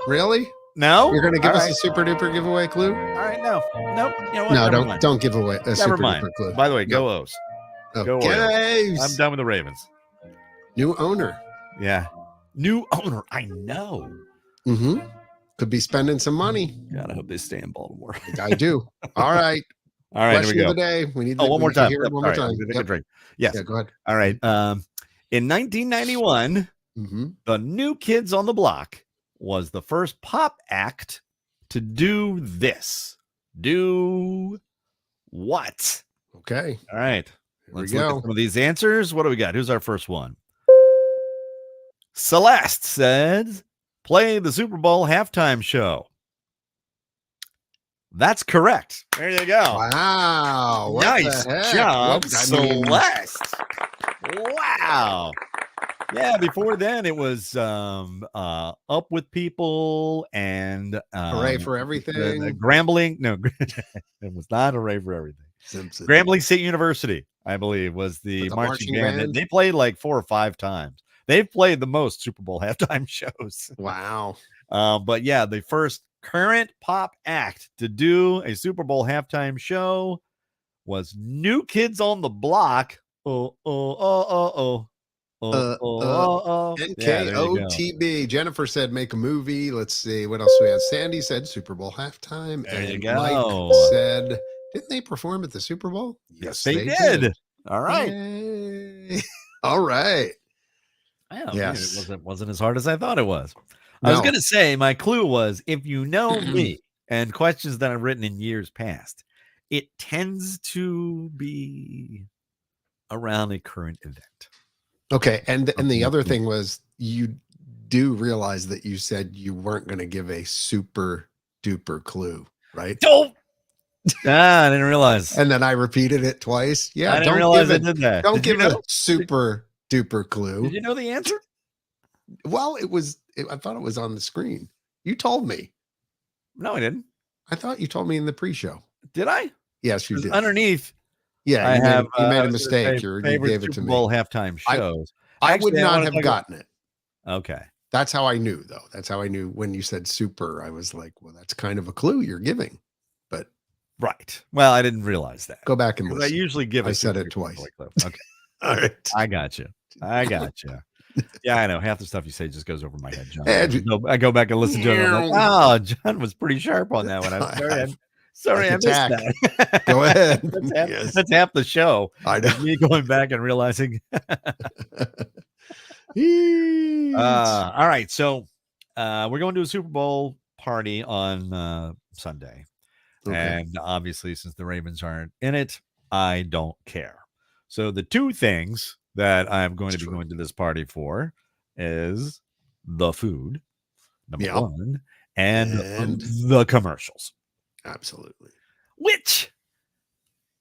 Speaker 2: Really?
Speaker 1: No?
Speaker 2: You're going to give us a super duper giveaway clue?
Speaker 1: All right, no. Nope. You know
Speaker 2: what? No, don't give away a super duper clue.
Speaker 1: By the way, go O's. Go O's. I'm done with the Ravens.
Speaker 2: New owner.
Speaker 1: Yeah. New owner. I know.
Speaker 2: Mm-hmm. Could be spending some money.
Speaker 1: God, I hope they stay in Baltimore.
Speaker 2: I do. All right.
Speaker 1: All right,
Speaker 2: Question
Speaker 1: here we go.
Speaker 2: Of the day. We need
Speaker 1: one more time.
Speaker 2: Hear it one more time.
Speaker 1: Take a drink. Yes.
Speaker 2: Yeah, go ahead.
Speaker 1: All right. In 1991, the New Kids on the Block was the first pop act to do this. Do what?
Speaker 2: Okay.
Speaker 1: All right. Let's look at some of these answers. What do we got? Who's our first one? Celeste says play the Super Bowl halftime show. That's correct. There you go.
Speaker 2: Wow.
Speaker 1: Nice job, Celeste. Wow. Yeah, before then it was Up with People and
Speaker 2: Hooray for Everything.
Speaker 1: The Grambling. No, it was not Hooray for Everything.
Speaker 2: Simpson.
Speaker 1: Grambling State University, I believe, was the marching band. They played like 4 or 5 times. They've played the most Super Bowl halftime shows.
Speaker 2: Wow.
Speaker 1: But yeah, the first current pop act to do a Super Bowl halftime show was New Kids on the Block.
Speaker 2: NKOTB. Jennifer said make a movie. Let's see what else we had. Sandy said Super Bowl halftime.
Speaker 1: There you
Speaker 2: go. Mike said, didn't they perform at the Super Bowl?
Speaker 1: Yes, they did. All right.
Speaker 2: Yay. All right.
Speaker 1: Well, yes. It wasn't as hard as I thought it was. No. I was going to say my clue was if you know me and questions that I've written in years past, it tends to be around a current event.
Speaker 2: Okay, and the other thing was you do realize that you said you weren't going to give a super duper clue, right?
Speaker 1: Don't. I didn't realize.
Speaker 2: And then I repeated it twice. Yeah,
Speaker 1: I didn't realize I did that.
Speaker 2: Don't give a super duper clue.
Speaker 1: Did you know the answer?
Speaker 2: Well, I thought it was on the screen. You told me.
Speaker 1: No, I didn't.
Speaker 2: I thought you told me in the pre-show.
Speaker 1: Did I?
Speaker 2: Yes, you did.
Speaker 1: Underneath.
Speaker 2: Yeah, you made a mistake. You gave it to me.
Speaker 1: Super Bowl halftime shows.
Speaker 2: I would not have gotten it.
Speaker 1: Okay.
Speaker 2: That's how I knew, though. That's how I knew when you said super. I was like, well, that's kind of a clue you're giving. But
Speaker 1: right. Well, I didn't realize that.
Speaker 2: Go back and listen.
Speaker 1: I usually give
Speaker 2: I said it twice.
Speaker 1: Okay.
Speaker 2: All right.
Speaker 1: I got you. Yeah, I know. Half the stuff you say just goes over my head, John. I go back and listen to it. And I'm like, oh, John was pretty sharp on that one. I'm sorry. Sorry, I missed that.
Speaker 2: Go ahead.
Speaker 1: That's half the show.
Speaker 2: I know.
Speaker 1: Me going back and realizing. All right. So we're going to a Super Bowl party on Sunday. Okay. And obviously, since the Ravens aren't in it, I don't care. So the 2 things that I'm going to be going to this party for is the food, number 1, and the commercials.
Speaker 2: Absolutely.
Speaker 1: Which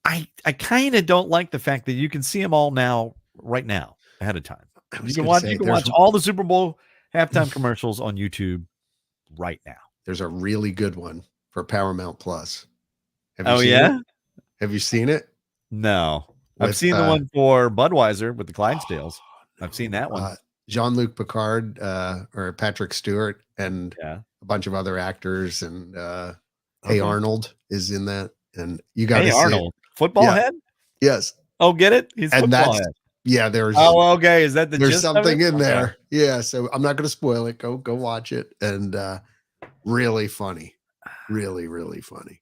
Speaker 1: I kind of don't like the fact that you can see them all now, right now, ahead of time. You can watch all the Super Bowl halftime commercials on YouTube right now.
Speaker 2: There's a really good one for Paramount Plus.
Speaker 1: Have
Speaker 2: you seen it?
Speaker 1: No. I've seen the one for Budweiser with the Clydesdales. I've seen that one.
Speaker 2: Jean-Luc Picard or Patrick Stewart and a bunch of other actors and Hey Arnold is in that, and you got
Speaker 1: Hey Arnold, football head.
Speaker 2: Yes.
Speaker 1: Oh, get it? He's football head.
Speaker 2: Yeah, there's.
Speaker 1: Oh, okay. Is that
Speaker 2: there's something in there? Yeah. So I'm not going to spoil it. Go watch it, and really funny, really funny.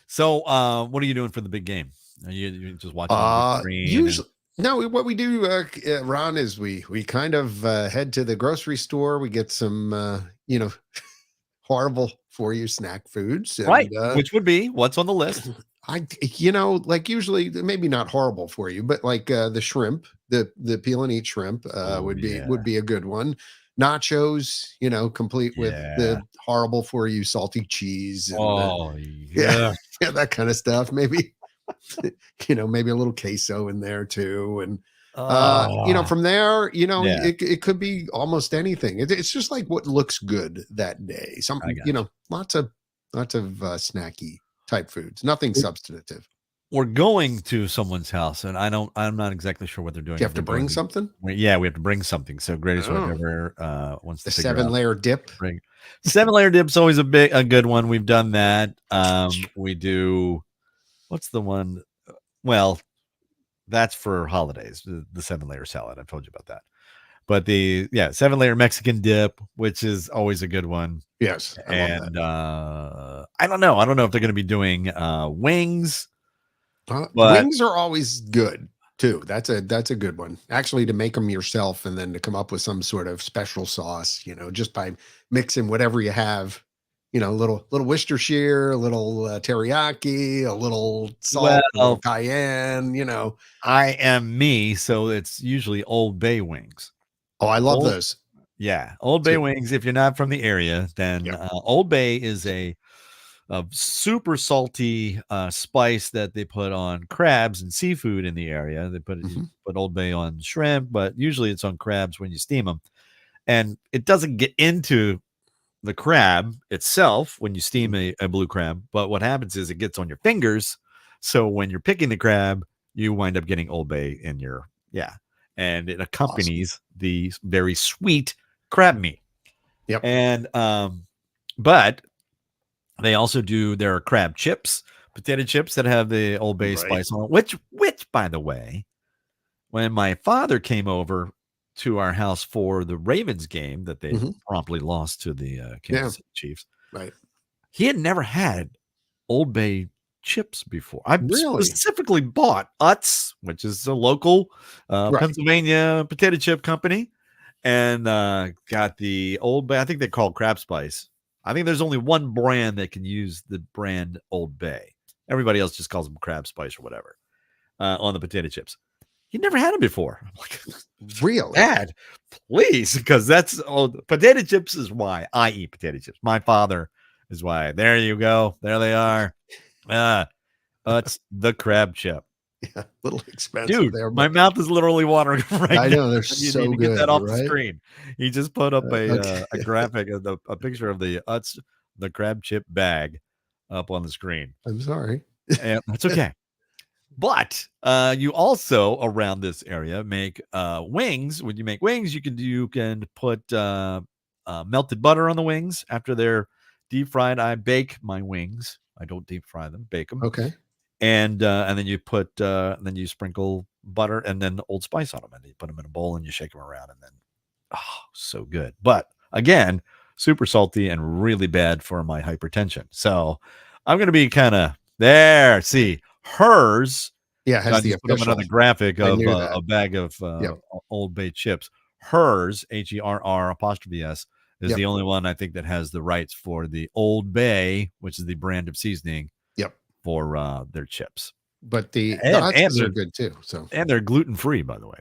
Speaker 1: So, what are you doing for the big game? Are you just watching?
Speaker 2: Usually. No, what we do, Ron, is we kind of head to the grocery store. We get some, horrible for you snack foods, and,
Speaker 1: right? Which would be what's on the list.
Speaker 2: Like usually, maybe not horrible for you, but like the shrimp, the peel and eat shrimp would be a good one. Nachos, complete with the horrible for you salty cheese. And, yeah, that kind of stuff. Maybe. Maybe a little queso in there too, and from there, it could be almost anything. It's just like what looks good that day. Something, lots of snacky type foods, nothing substantive.
Speaker 1: We're going to someone's house, and I'm not exactly sure what they're doing.
Speaker 2: Do you have to bring something?
Speaker 1: Yeah, we have to bring something. So greatest whatever wants to
Speaker 2: the 7-layer dip.
Speaker 1: 7-layer dip's always a good one. We've done that. We do. What's the one? Well, that's for holidays. The 7-layer salad. I've told you about that. But the 7-layer Mexican dip, which is always a good one.
Speaker 2: Yes,
Speaker 1: and I don't know. I don't know if they're going to be doing wings.
Speaker 2: Wings are always good too. That's a good one. Actually, to make them yourself and then to come up with some sort of special sauce, just by mixing whatever you have. A little Worcestershire, a little teriyaki, a little salt, a little cayenne,
Speaker 1: I am me, so it's usually Old Bay wings.
Speaker 2: Oh, I love those.
Speaker 1: Yeah, Old Bay wings. If you're not from the area, then Old Bay is a super salty spice that they put on crabs and seafood in the area. They put Old Bay on shrimp, but usually it's on crabs when you steam them. And it doesn't get into the crab itself when you steam a blue crab. But what happens is it gets on your fingers. So when you're picking the crab, you wind up getting Old Bay in your, and it accompanies the very sweet crab meat.
Speaker 2: Yep.
Speaker 1: And, but they also do their crab chips, potato chips that have the Old Bay spice on it, which, by the way, when my father came over to our house for the Ravens game that they promptly lost to the Kansas City Chiefs, he had never had Old Bay chips before. I specifically bought Utz, which is a local Pennsylvania potato chip company, and got the Old Bay. I think they call Crab Spice. I think there's only one brand that can use the brand Old Bay. Everybody else just calls them Crab Spice or whatever on the potato chips. He'd never had them before. I'm like,
Speaker 2: really?
Speaker 1: Dad, please, because that's potato chips is why I eat potato chips. My father is why. There you go. There they are. It's the crab chip.
Speaker 2: Yeah, a little expensive,
Speaker 1: dude. There, my mouth is literally watering right now.
Speaker 2: I know they're so good.
Speaker 1: Get that off the screen. He just put up a graphic of a picture of the Utz, the crab chip bag, up on the screen.
Speaker 2: I'm sorry.
Speaker 1: And that's okay. But you also around this area make wings. When you make wings, you can put melted butter on the wings after they're deep fried. I bake my wings. I don't deep fry them. Bake them.
Speaker 2: Okay.
Speaker 1: And then you put then you sprinkle butter and then Old Spice on them, and you put them in a bowl and you shake them around, and then so good. But again, super salty and really bad for my hypertension. So I'm gonna be kind of there. See, hers.
Speaker 2: Yeah, has the
Speaker 1: put up another graphic of a bag of Old Bay chips. Hers, HERR''S, is the only one I think that has the rights for the Old Bay, which is the brand of seasoning. For their chips,
Speaker 2: but the others are good too. So,
Speaker 1: and they're gluten-free, by the way.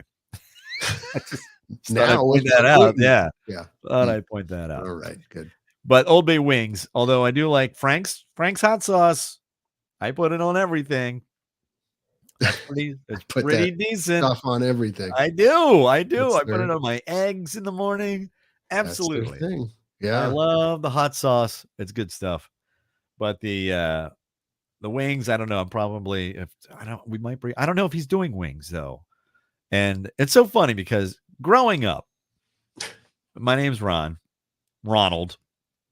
Speaker 2: Now
Speaker 1: point that out,
Speaker 2: thought
Speaker 1: I'd point that out.
Speaker 2: All right, good.
Speaker 1: But Old Bay wings, although I do like Frank's hot sauce, I put it on everything. That's pretty decent
Speaker 2: stuff on everything.
Speaker 1: I do. I put it on my eggs in the morning. Absolutely.
Speaker 2: Yeah,
Speaker 1: I love the hot sauce. It's good stuff. But the wings, I don't know. I don't know if he's doing wings though. And it's so funny because growing up, my name's Ronald.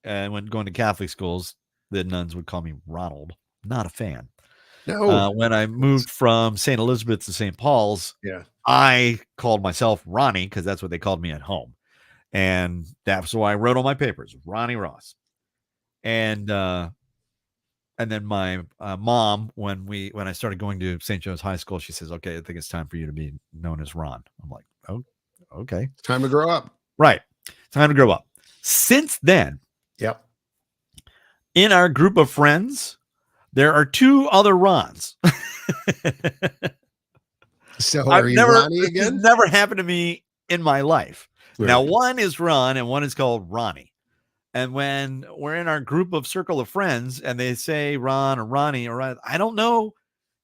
Speaker 1: And when going to Catholic schools, the nuns would call me Ronald. Not a fan.
Speaker 2: No.
Speaker 1: When I moved from St. Elizabeth to St. Paul's, I called myself Ronnie because that's what they called me at home. And that's why I wrote on my papers, Ronnie Ross. And then my mom, when I started going to St. Joe's High School, she says, "Okay, I think it's time for you to be known as Ron." I'm like, "Oh, okay,
Speaker 2: it's time to grow up."
Speaker 1: Right, time to grow up. Since then, in our group of friends, there are two other Rons.
Speaker 2: So are you Ronnie again?
Speaker 1: This never happened to me in my life. Right. Now, one is Ron, and one is called Ronnie. And when we're in our group of circle of friends and they say Ron or Ronnie or I don't know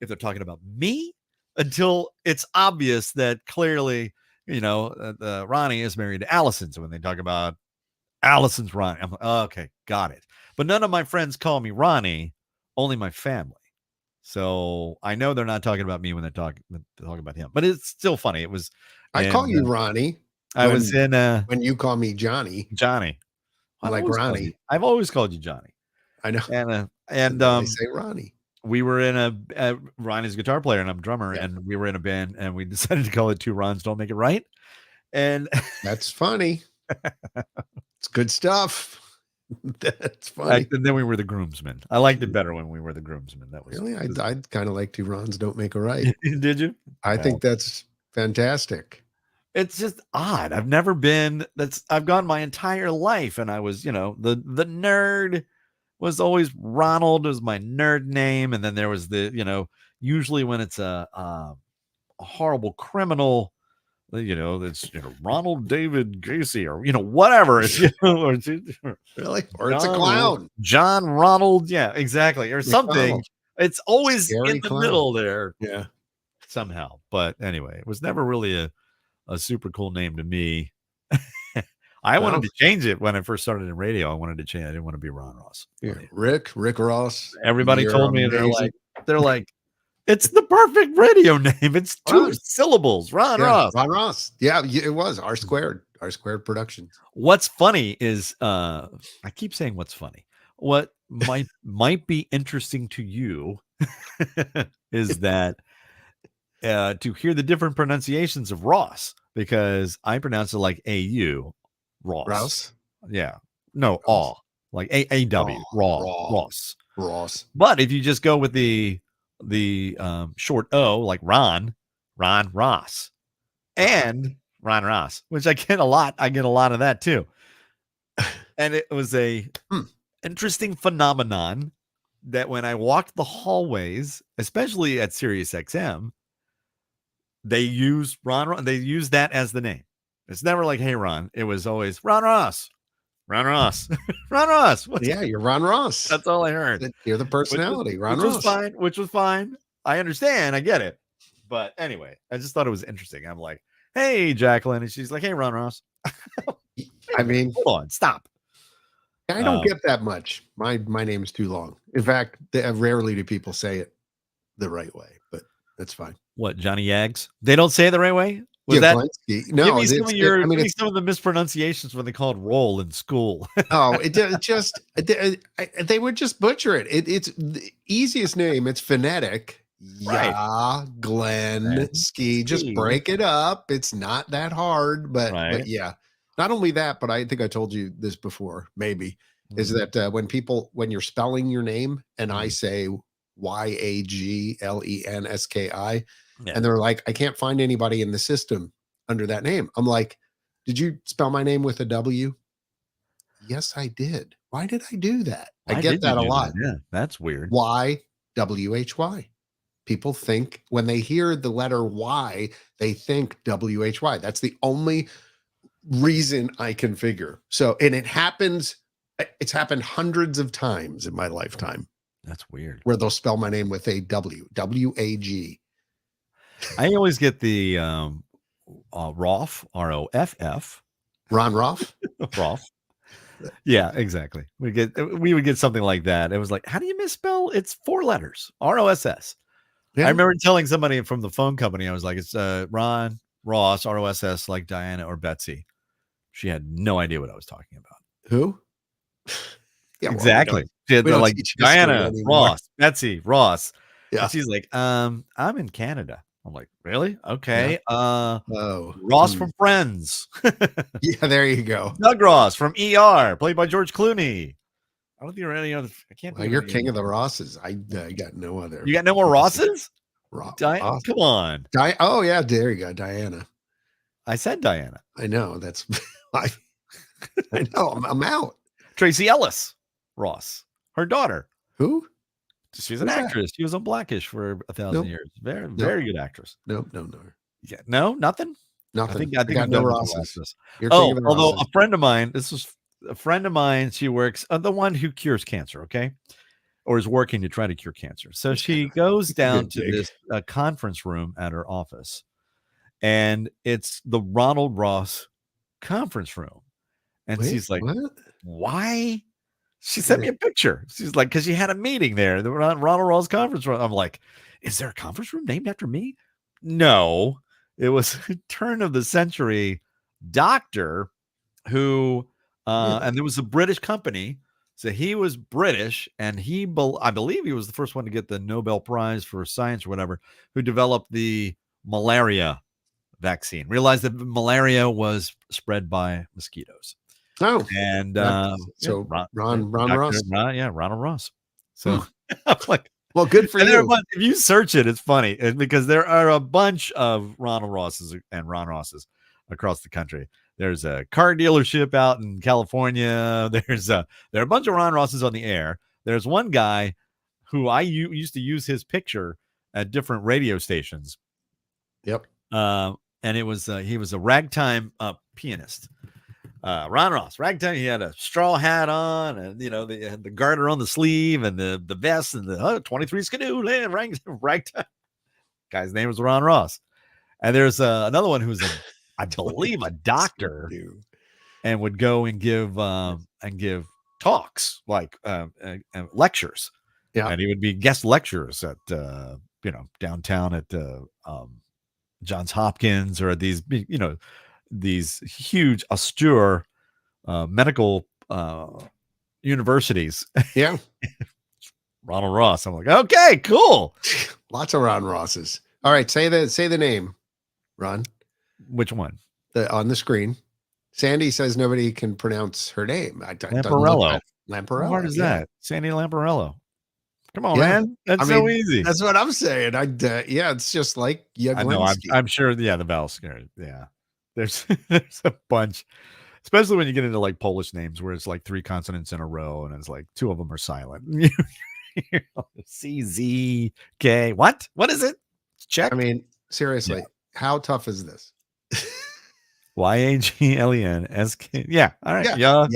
Speaker 1: if they're talking about me until it's obvious that clearly, Ronnie is married to Allison. So when they talk about Allison's Ronnie, I'm like, oh, okay, got it. But none of my friends call me Ronnie, only my family. So I know they're not talking about me when they're talking about him. But it's still funny. It was.
Speaker 2: I call you Ronnie. When you call me Johnny. I like Ronnie.
Speaker 1: I've always called you Johnny.
Speaker 2: I know.
Speaker 1: And
Speaker 2: I say Ronnie.
Speaker 1: We were in Ronnie's a guitar player and I'm a drummer, and we were in a band and we decided to call it Two Rons Don't Make It Right. And
Speaker 2: that's funny. It's good stuff. That's funny.
Speaker 1: And then we were the groomsmen. I liked it better when we were the groomsmen. That was
Speaker 2: really. I kind of like Two Rons Don't Make a Right.
Speaker 1: Did you?
Speaker 2: I think that's fantastic.
Speaker 1: It's just odd. I've never been. I've gone my entire life, and I was, the nerd was always Ronald was my nerd name, and then there was the, usually when it's a horrible criminal, It's Ronald David Gacy or whatever. It's
Speaker 2: really, or it's a clown.
Speaker 1: John Ronald, yeah, exactly, or something. It's always in the middle there,
Speaker 2: yeah,
Speaker 1: somehow. But anyway, it was never really a super cool name to me. I wanted to change it when I first started in radio. I wanted to change. I didn't want to be Ron Ross.
Speaker 2: Yeah. Rick Ross.
Speaker 1: Everybody told me they're like, it's the perfect radio name. It's two syllables. Ron Ross.
Speaker 2: Ron Ross. Yeah, it was R Squared Productions.
Speaker 1: What's funny is I keep saying what's funny. What might be interesting to you is that to hear the different pronunciations of Ross, because I pronounce it like AU. Ross. Yeah. No, Ross. Like AAW. Ross. But if you just go with the short O, like Ron Ross, and Ron Ross, which I get a lot. I get a lot of that too. And it was a interesting phenomenon that when I walked the hallways, especially at Sirius XM, they use Ron. They use that as the name. It's never like, hey, Ron. It was always Ron Ross. Ron Ross. Ron Ross.
Speaker 2: Yeah, you're Ron Ross.
Speaker 1: That's all I heard.
Speaker 2: You're the personality, Ron
Speaker 1: Ross. Which was fine. I understand. I get it. But anyway, I just thought it was interesting. I'm like, hey, Jacqueline. And she's like, hey, Ron Ross.
Speaker 2: I mean,
Speaker 1: hold on. Stop.
Speaker 2: I don't get that much. My name is too long. In fact, rarely do people say it the right way, but that's fine.
Speaker 1: What, Johnny Yags? They don't say it the right way? Was that
Speaker 2: no?
Speaker 1: Give me some of the mispronunciations when they called roll in school.
Speaker 2: They would just butcher it. It's the easiest name. It's phonetic.
Speaker 1: Right.
Speaker 2: Yeah, Glenn Ski. Just break it up. It's not that hard, but yeah. Not only that, but I think I told you this before. Maybe is that when you're spelling your name and I say YAGLENSKI.
Speaker 1: Yeah.
Speaker 2: And they're like, I can't find anybody in the system under that name. I'm like, did you spell my name with a W? Yes, I did. Why did I do that? I get that a lot.
Speaker 1: Yeah, that's weird.
Speaker 2: YWHY. People think when they hear the letter Y, they think WHY. That's the only reason I can figure. So, and it's happened hundreds of times in my lifetime.
Speaker 1: That's weird.
Speaker 2: Where they'll spell my name with a W-A-G.
Speaker 1: I always get the Roff, R-O-F-F.
Speaker 2: Ron Roff?
Speaker 1: Roff. Yeah, exactly. We would get something like that. It was like, how do you misspell? It's 4 letters. R-O-S-S. Yeah. I remember telling somebody from the phone company, I was like, it's Ron Ross, R-O-S-S, like Diana or Betsy. She had no idea what I was talking about.
Speaker 2: Who?
Speaker 1: Yeah, exactly. She had like Diana, Ross, Betsy, Ross. Yeah. And she's like, I'm in Canada. I'm like, really? Okay. Yeah. Ross from Friends.
Speaker 2: Yeah, there you go.
Speaker 1: Doug Ross from ER, played by George Clooney. I don't think there are any other. I can't.
Speaker 2: Well, you're king of the Rosses. I got no other.
Speaker 1: You got no more Rosses? Come on.
Speaker 2: Oh yeah, there you go, Diana.
Speaker 1: I said Diana.
Speaker 2: I know. That's. I know. I'm out.
Speaker 1: Tracy Ellis Ross, her daughter.
Speaker 2: Who?
Speaker 1: She's an actress. She was on Blackish for 1,000 years. Very good actress.
Speaker 2: No.
Speaker 1: Yeah, no, nothing.
Speaker 2: Nothing.
Speaker 1: I think
Speaker 2: got no Rosses.
Speaker 1: Although a friend of mine, this was a friend of mine. She works the one who cures cancer. Okay, or is working to try to cure cancer. So she goes down to this conference room at her office, and it's the Ronald Ross conference room, and she's like,
Speaker 2: what?
Speaker 1: Why? She sent me a picture. She's like, because she had a meeting there, the Ronald Ross conference room. I'm like, is there a conference room named after me? No, it was a turn of the century doctor who, and there was a British company. So he was British, and I believe he was the first one to get the Nobel Prize for science or whatever, who developed the malaria vaccine. Realized that malaria was spread by mosquitoes.
Speaker 2: Oh,
Speaker 1: and
Speaker 2: so Ron Ross.
Speaker 1: Ronald Ross. So I'm like,
Speaker 2: well, good for you.
Speaker 1: If you search it, it's funny because there are a bunch of Ronald Rosses and Ron Rosses across the country. There's a car dealership out in California. There are a bunch of Ron Rosses on the air. There's one guy who I used to use his picture at different radio stations.
Speaker 2: Yep.
Speaker 1: and it was he was a ragtime pianist. Ron Ross, ragtime. He had a straw hat on, and they had the garter on the sleeve, and the vest, and the 23 Skidoo ragtime. Guy's name was Ron Ross. And there's another one who's I believe a doctor, and would go and give talks, like lectures.
Speaker 2: Yeah,
Speaker 1: and he would be guest lecturers at downtown at Johns Hopkins, or at these these huge austere medical universities.
Speaker 2: Yeah.
Speaker 1: Ronald Ross. I'm like, okay, cool.
Speaker 2: Lots of Ron Rosses. All right, say the name, Ron.
Speaker 1: Which one?
Speaker 2: On the screen. Sandy says nobody can pronounce her name.
Speaker 1: Lamparello.
Speaker 2: Lamparello.
Speaker 1: How hard is that? Sandy Lamparello. Come on, man. That's so easy.
Speaker 2: That's what I'm saying. It's just like
Speaker 1: I know. I'm sure. Yeah, the vowel scary. Yeah, there's a bunch, especially when you get into like Polish names where it's like 3 consonants in a row and it's like 2 of them are silent. C Z K. What is it? Check.
Speaker 2: I mean, seriously, how tough is this?
Speaker 1: YAGLENSK. Yeah. All right.
Speaker 2: Yeah.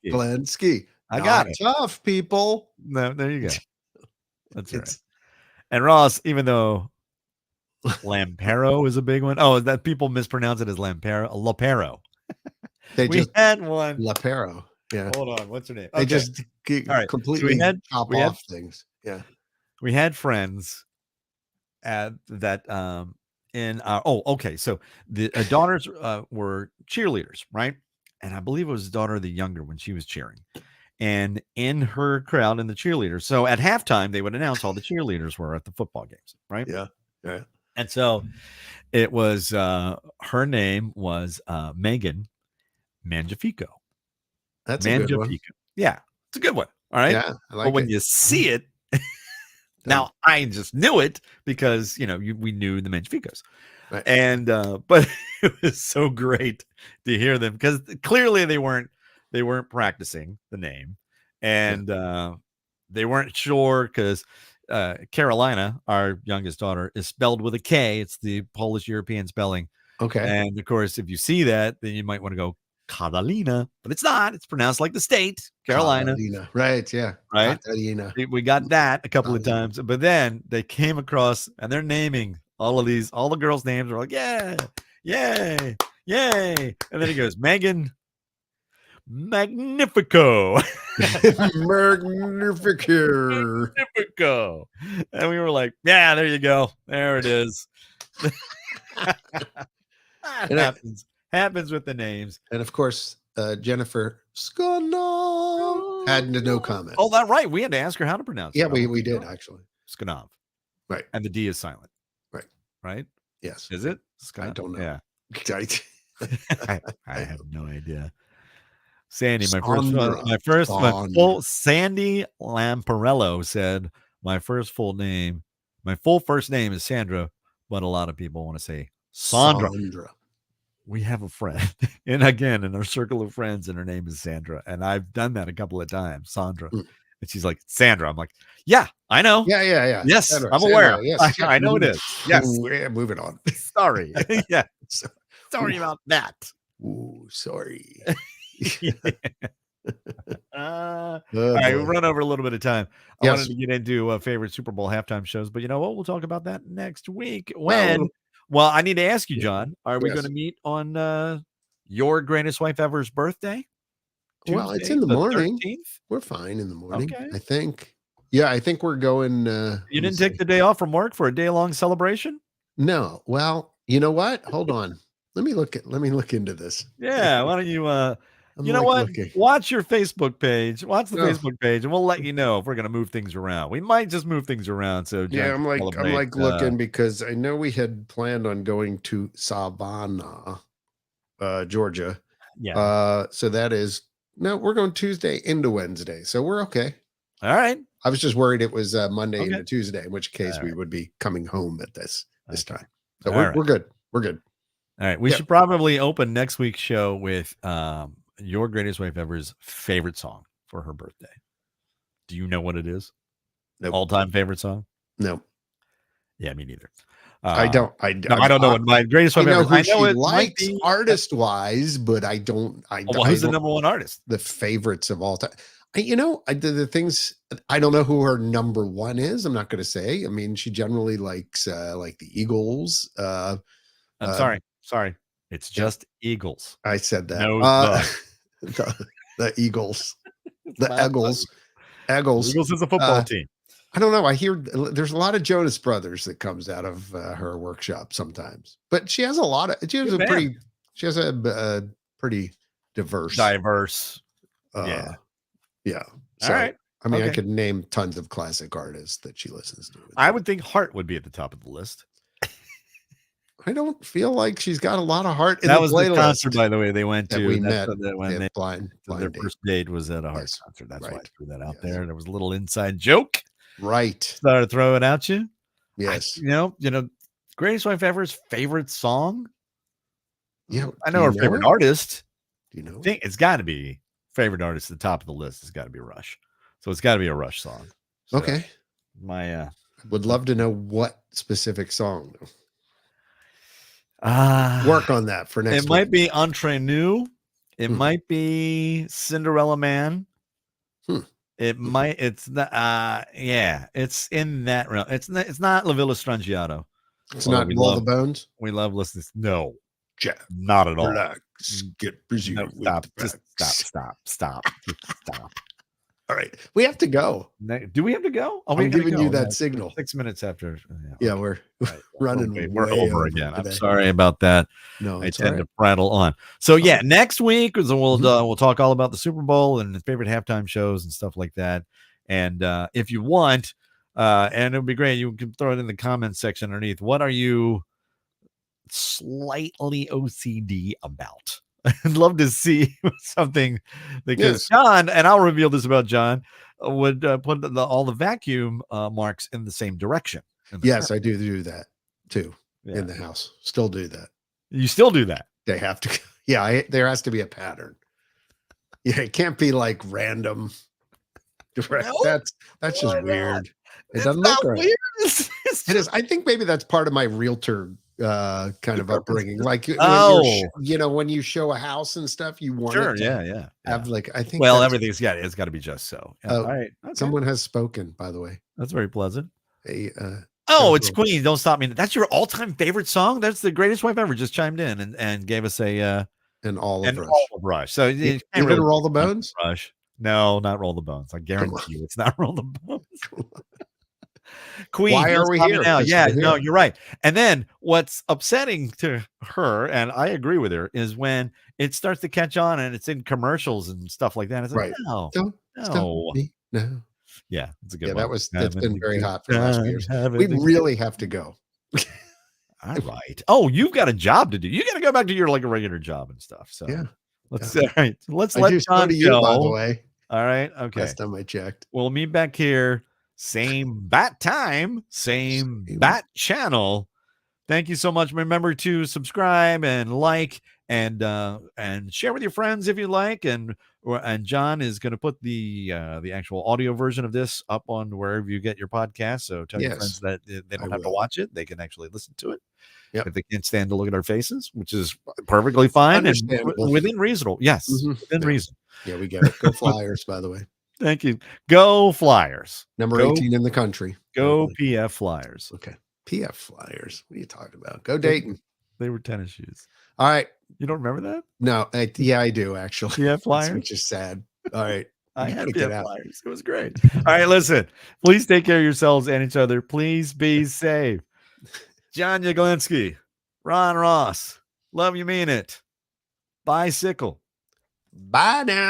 Speaker 2: Glensky.
Speaker 1: I got it.
Speaker 2: Tough, people.
Speaker 1: No, there you go. That's right. And Ross, even though Lampero is a big one. Oh, that people mispronounce it as Lapero.
Speaker 2: We
Speaker 1: had one.
Speaker 2: Lapero. Yeah.
Speaker 1: Hold on. What's her name?
Speaker 2: They just completely chop off things. Yeah.
Speaker 1: We had friends at that in our so the daughters were cheerleaders, right? And I believe it was the daughter of the younger when she was cheering. And in her crowd, in the cheerleaders. So at halftime, they would announce all the cheerleaders were at the football games, right?
Speaker 2: Yeah. Yeah.
Speaker 1: And so it was her name was Megan Mangiafico.
Speaker 2: That's a good one.
Speaker 1: Yeah, it's a good one. All right.
Speaker 2: Yeah, I like
Speaker 1: but when you see it, now I just knew it because we knew the Mangiaficos,
Speaker 2: right.
Speaker 1: And but it was so great to hear them because clearly they weren't practicing the name, and they weren't sure because Carolina, our youngest daughter, is spelled with a K. It's the Polish European spelling.
Speaker 2: Okay.
Speaker 1: And of course, if you see that, then you might want to go Catalina, but it's not. It's pronounced like the state, Carolina.
Speaker 2: Catalina. Right. Yeah.
Speaker 1: Right.
Speaker 2: Catalina.
Speaker 1: We got that a couple of times, but then they came across and they're naming all the girls' names are like, yeah, yay, yay. And then he goes, Megan Magnifico. Magnifico. And we were like, yeah, there you go. There it is. Happens with the names.
Speaker 2: And of course, Jennifer Skanov had no comment.
Speaker 1: Oh, that's right. We had to ask her how to pronounce it.
Speaker 2: Yeah, we did actually.
Speaker 1: Skanov.
Speaker 2: Right.
Speaker 1: And the D is silent.
Speaker 2: Right.
Speaker 1: Right?
Speaker 2: Yes.
Speaker 1: Is it?
Speaker 2: I don't know.
Speaker 1: Yeah. I have no idea. Sandy, my full Sandy Lamparello said my first full name, my full first name is Sandra, but a lot of people want to say Sandra. We have a friend, and again, in our circle of friends, and her name is Sandra, and I've done that a couple of times, Sandra. And she's like, Sandra. I'm like, yeah, I know.
Speaker 2: Yeah.
Speaker 1: Yes,
Speaker 2: Sandra,
Speaker 1: I'm aware. Yes. I know it is. Yes.
Speaker 2: Yeah, moving on.
Speaker 1: Sorry. Yeah. Sorry about that.
Speaker 2: Ooh, sorry.
Speaker 1: All right, we'll run over a little bit of time. I wanted to get into favorite Super Bowl halftime shows, but you know what? We'll talk about that next week. Well, I need to ask you, John, are we going to meet on your greatest wife ever's birthday?
Speaker 2: Tuesday, well, it's in the morning. 13th? We're fine in the morning. Okay. I think. Yeah, I think we're going.
Speaker 1: You didn't take the day off from work for a day-long celebration?
Speaker 2: No. Well, you know what? Hold on. Let me look into this.
Speaker 1: Yeah. Why don't you? You know what? Watch your Facebook page. Watch the Facebook page, and we'll let you know if we're going to move things around. We might just move things around. So
Speaker 2: yeah, I'm looking because I know we had planned on going to Savannah, Georgia.
Speaker 1: Yeah.
Speaker 2: So that is we're going Tuesday into Wednesday, so we're okay.
Speaker 1: All right.
Speaker 2: I was just worried it was Monday into Tuesday, in which case we would be coming home at this time. So we're good. We're good.
Speaker 1: All right. We should probably open next week's show with your greatest wife ever's favorite song for her birthday. Do you know what it is?
Speaker 2: Nope.
Speaker 1: All-time favorite song?
Speaker 2: No.
Speaker 1: Yeah, me neither.
Speaker 2: I don't
Speaker 1: know what my greatest wife
Speaker 2: I know
Speaker 1: ever.
Speaker 2: who
Speaker 1: I know
Speaker 2: she
Speaker 1: it
Speaker 2: likes
Speaker 1: be,
Speaker 2: artist wise, but I don't.
Speaker 1: well, who's the number one artist?
Speaker 2: The favorites of all time. The things I don't know who her number one is. I'm not going to say. I mean, she generally likes like the Eagles.
Speaker 1: I'm sorry. It's just Eagles.
Speaker 2: I said that.
Speaker 1: No,
Speaker 2: the Eagles, the Eagles.
Speaker 1: Eagles is a football team.
Speaker 2: I don't know. I hear there's a lot of Jonas Brothers that comes out of her workshop sometimes, but she has she has a pretty diverse.
Speaker 1: Yeah.
Speaker 2: Yeah.
Speaker 1: So, all right.
Speaker 2: I mean, I could name tons of classic artists that she listens to.
Speaker 1: I would think Heart would be at the top of the list.
Speaker 2: I don't feel like she's got a lot of heart in
Speaker 1: that
Speaker 2: the
Speaker 1: was
Speaker 2: playlist.
Speaker 1: The concert, by the way, they went to.
Speaker 2: We met
Speaker 1: when they
Speaker 2: blind
Speaker 1: their
Speaker 2: date.
Speaker 1: first date was at a Heart concert. That's why I threw that out there. There was a little inside joke.
Speaker 2: Right.
Speaker 1: Started throwing at you.
Speaker 2: Yes.
Speaker 1: Greatest Wife Ever's favorite song.
Speaker 2: Yeah.
Speaker 1: I know her favorite artist.
Speaker 2: Do you know?
Speaker 1: I think it's got to be favorite artist at the top of the list. It's got to be Rush. So it's got to be a Rush song. So
Speaker 2: okay.
Speaker 1: My
Speaker 2: would love to know what specific song. Work on that for next.
Speaker 1: It might be Entre Nous. It might be Cinderella Man. It might. It's not. It's in that realm. It's not La Villa Strangiato.
Speaker 2: It's not Roll the Bones.
Speaker 1: We love listening. No,
Speaker 2: Jack,
Speaker 1: not at all.
Speaker 2: Relax. Get busy.
Speaker 1: No, stop.
Speaker 2: All right, we have to go.
Speaker 1: Do we have to go?
Speaker 2: I'm giving you that signal.
Speaker 1: 6 minutes after.
Speaker 2: Yeah, we're running.
Speaker 1: We're over again. I'm sorry about that.
Speaker 2: No,
Speaker 1: I tend to prattle on. So yeah, next week we'll talk all about the Super Bowl and favorite halftime shows and stuff like that. And if you want, and it would be great, you can throw it in the comments section underneath. What are you slightly OCD about? I'd love to see something because John, and I'll reveal this about John, would put all the vacuum marks in the same direction.
Speaker 2: Yes, I do that too in the house. Still do that.
Speaker 1: You still do that?
Speaker 2: They have to. Yeah, there has to be a pattern. Yeah, it can't be like random. No, that's just weird. It doesn't look right. Weird. It is. I think maybe that's part of my realtor kind of upbringing, like when you show a house and stuff, you want to have like, I think
Speaker 1: everything's it's got to be just so. All right,
Speaker 2: someone has spoken, by the way.
Speaker 1: That's very pleasant.
Speaker 2: It's
Speaker 1: Queen, Don't Stop Me. That's your all-time favorite song? That's the Greatest Wife Ever just chimed in and gave us an
Speaker 2: all of
Speaker 1: Rush. So
Speaker 2: you really Roll the Bones?
Speaker 1: Rush. No, not Roll the Bones. I guarantee you it's not Roll the Bones. Queen,
Speaker 2: why are we here
Speaker 1: now? Yeah, no, you're right. And then what's upsetting to her, and I agree with her, is when it starts to catch on and it's in commercials and stuff like that. It's like, no. Yeah, it's a good one.
Speaker 2: That's been very hot for the last few years. We really have to go.
Speaker 1: All right. Oh, you've got a job to do. You got to go back to your like a regular job and stuff. So let's let John go.
Speaker 2: By the way.
Speaker 1: All right. Okay.
Speaker 2: Last time I checked.
Speaker 1: We'll meet back here. Same bat time, same bat channel. Thank you so much. Remember to subscribe and like and share with your friends if you like. And John is going to put the actual audio version of this up on wherever you get your podcast. So tell your friends that they don't have to watch it; they can actually listen to it. If they can't stand to look at our faces, which is perfectly fine and within reasonable. Yes, within reason.
Speaker 2: Yeah, we get it. Go Flyers, by the way.
Speaker 1: Thank you. Go Flyers.
Speaker 2: Number 18 in the country.
Speaker 1: Go PF Flyers.
Speaker 2: Okay. PF Flyers. What are you talking about? Go Dayton.
Speaker 1: They were tennis shoes.
Speaker 2: All right.
Speaker 1: You don't remember that?
Speaker 2: No. I do actually.
Speaker 1: PF Flyers?
Speaker 2: Which is sad. All right.
Speaker 1: I had PF Flyers. It was great. All right. Listen, please take care of yourselves and each other. Please be safe. John Yaglinski, Ron Ross. Love you, mean it. Bicycle.
Speaker 2: Bye now.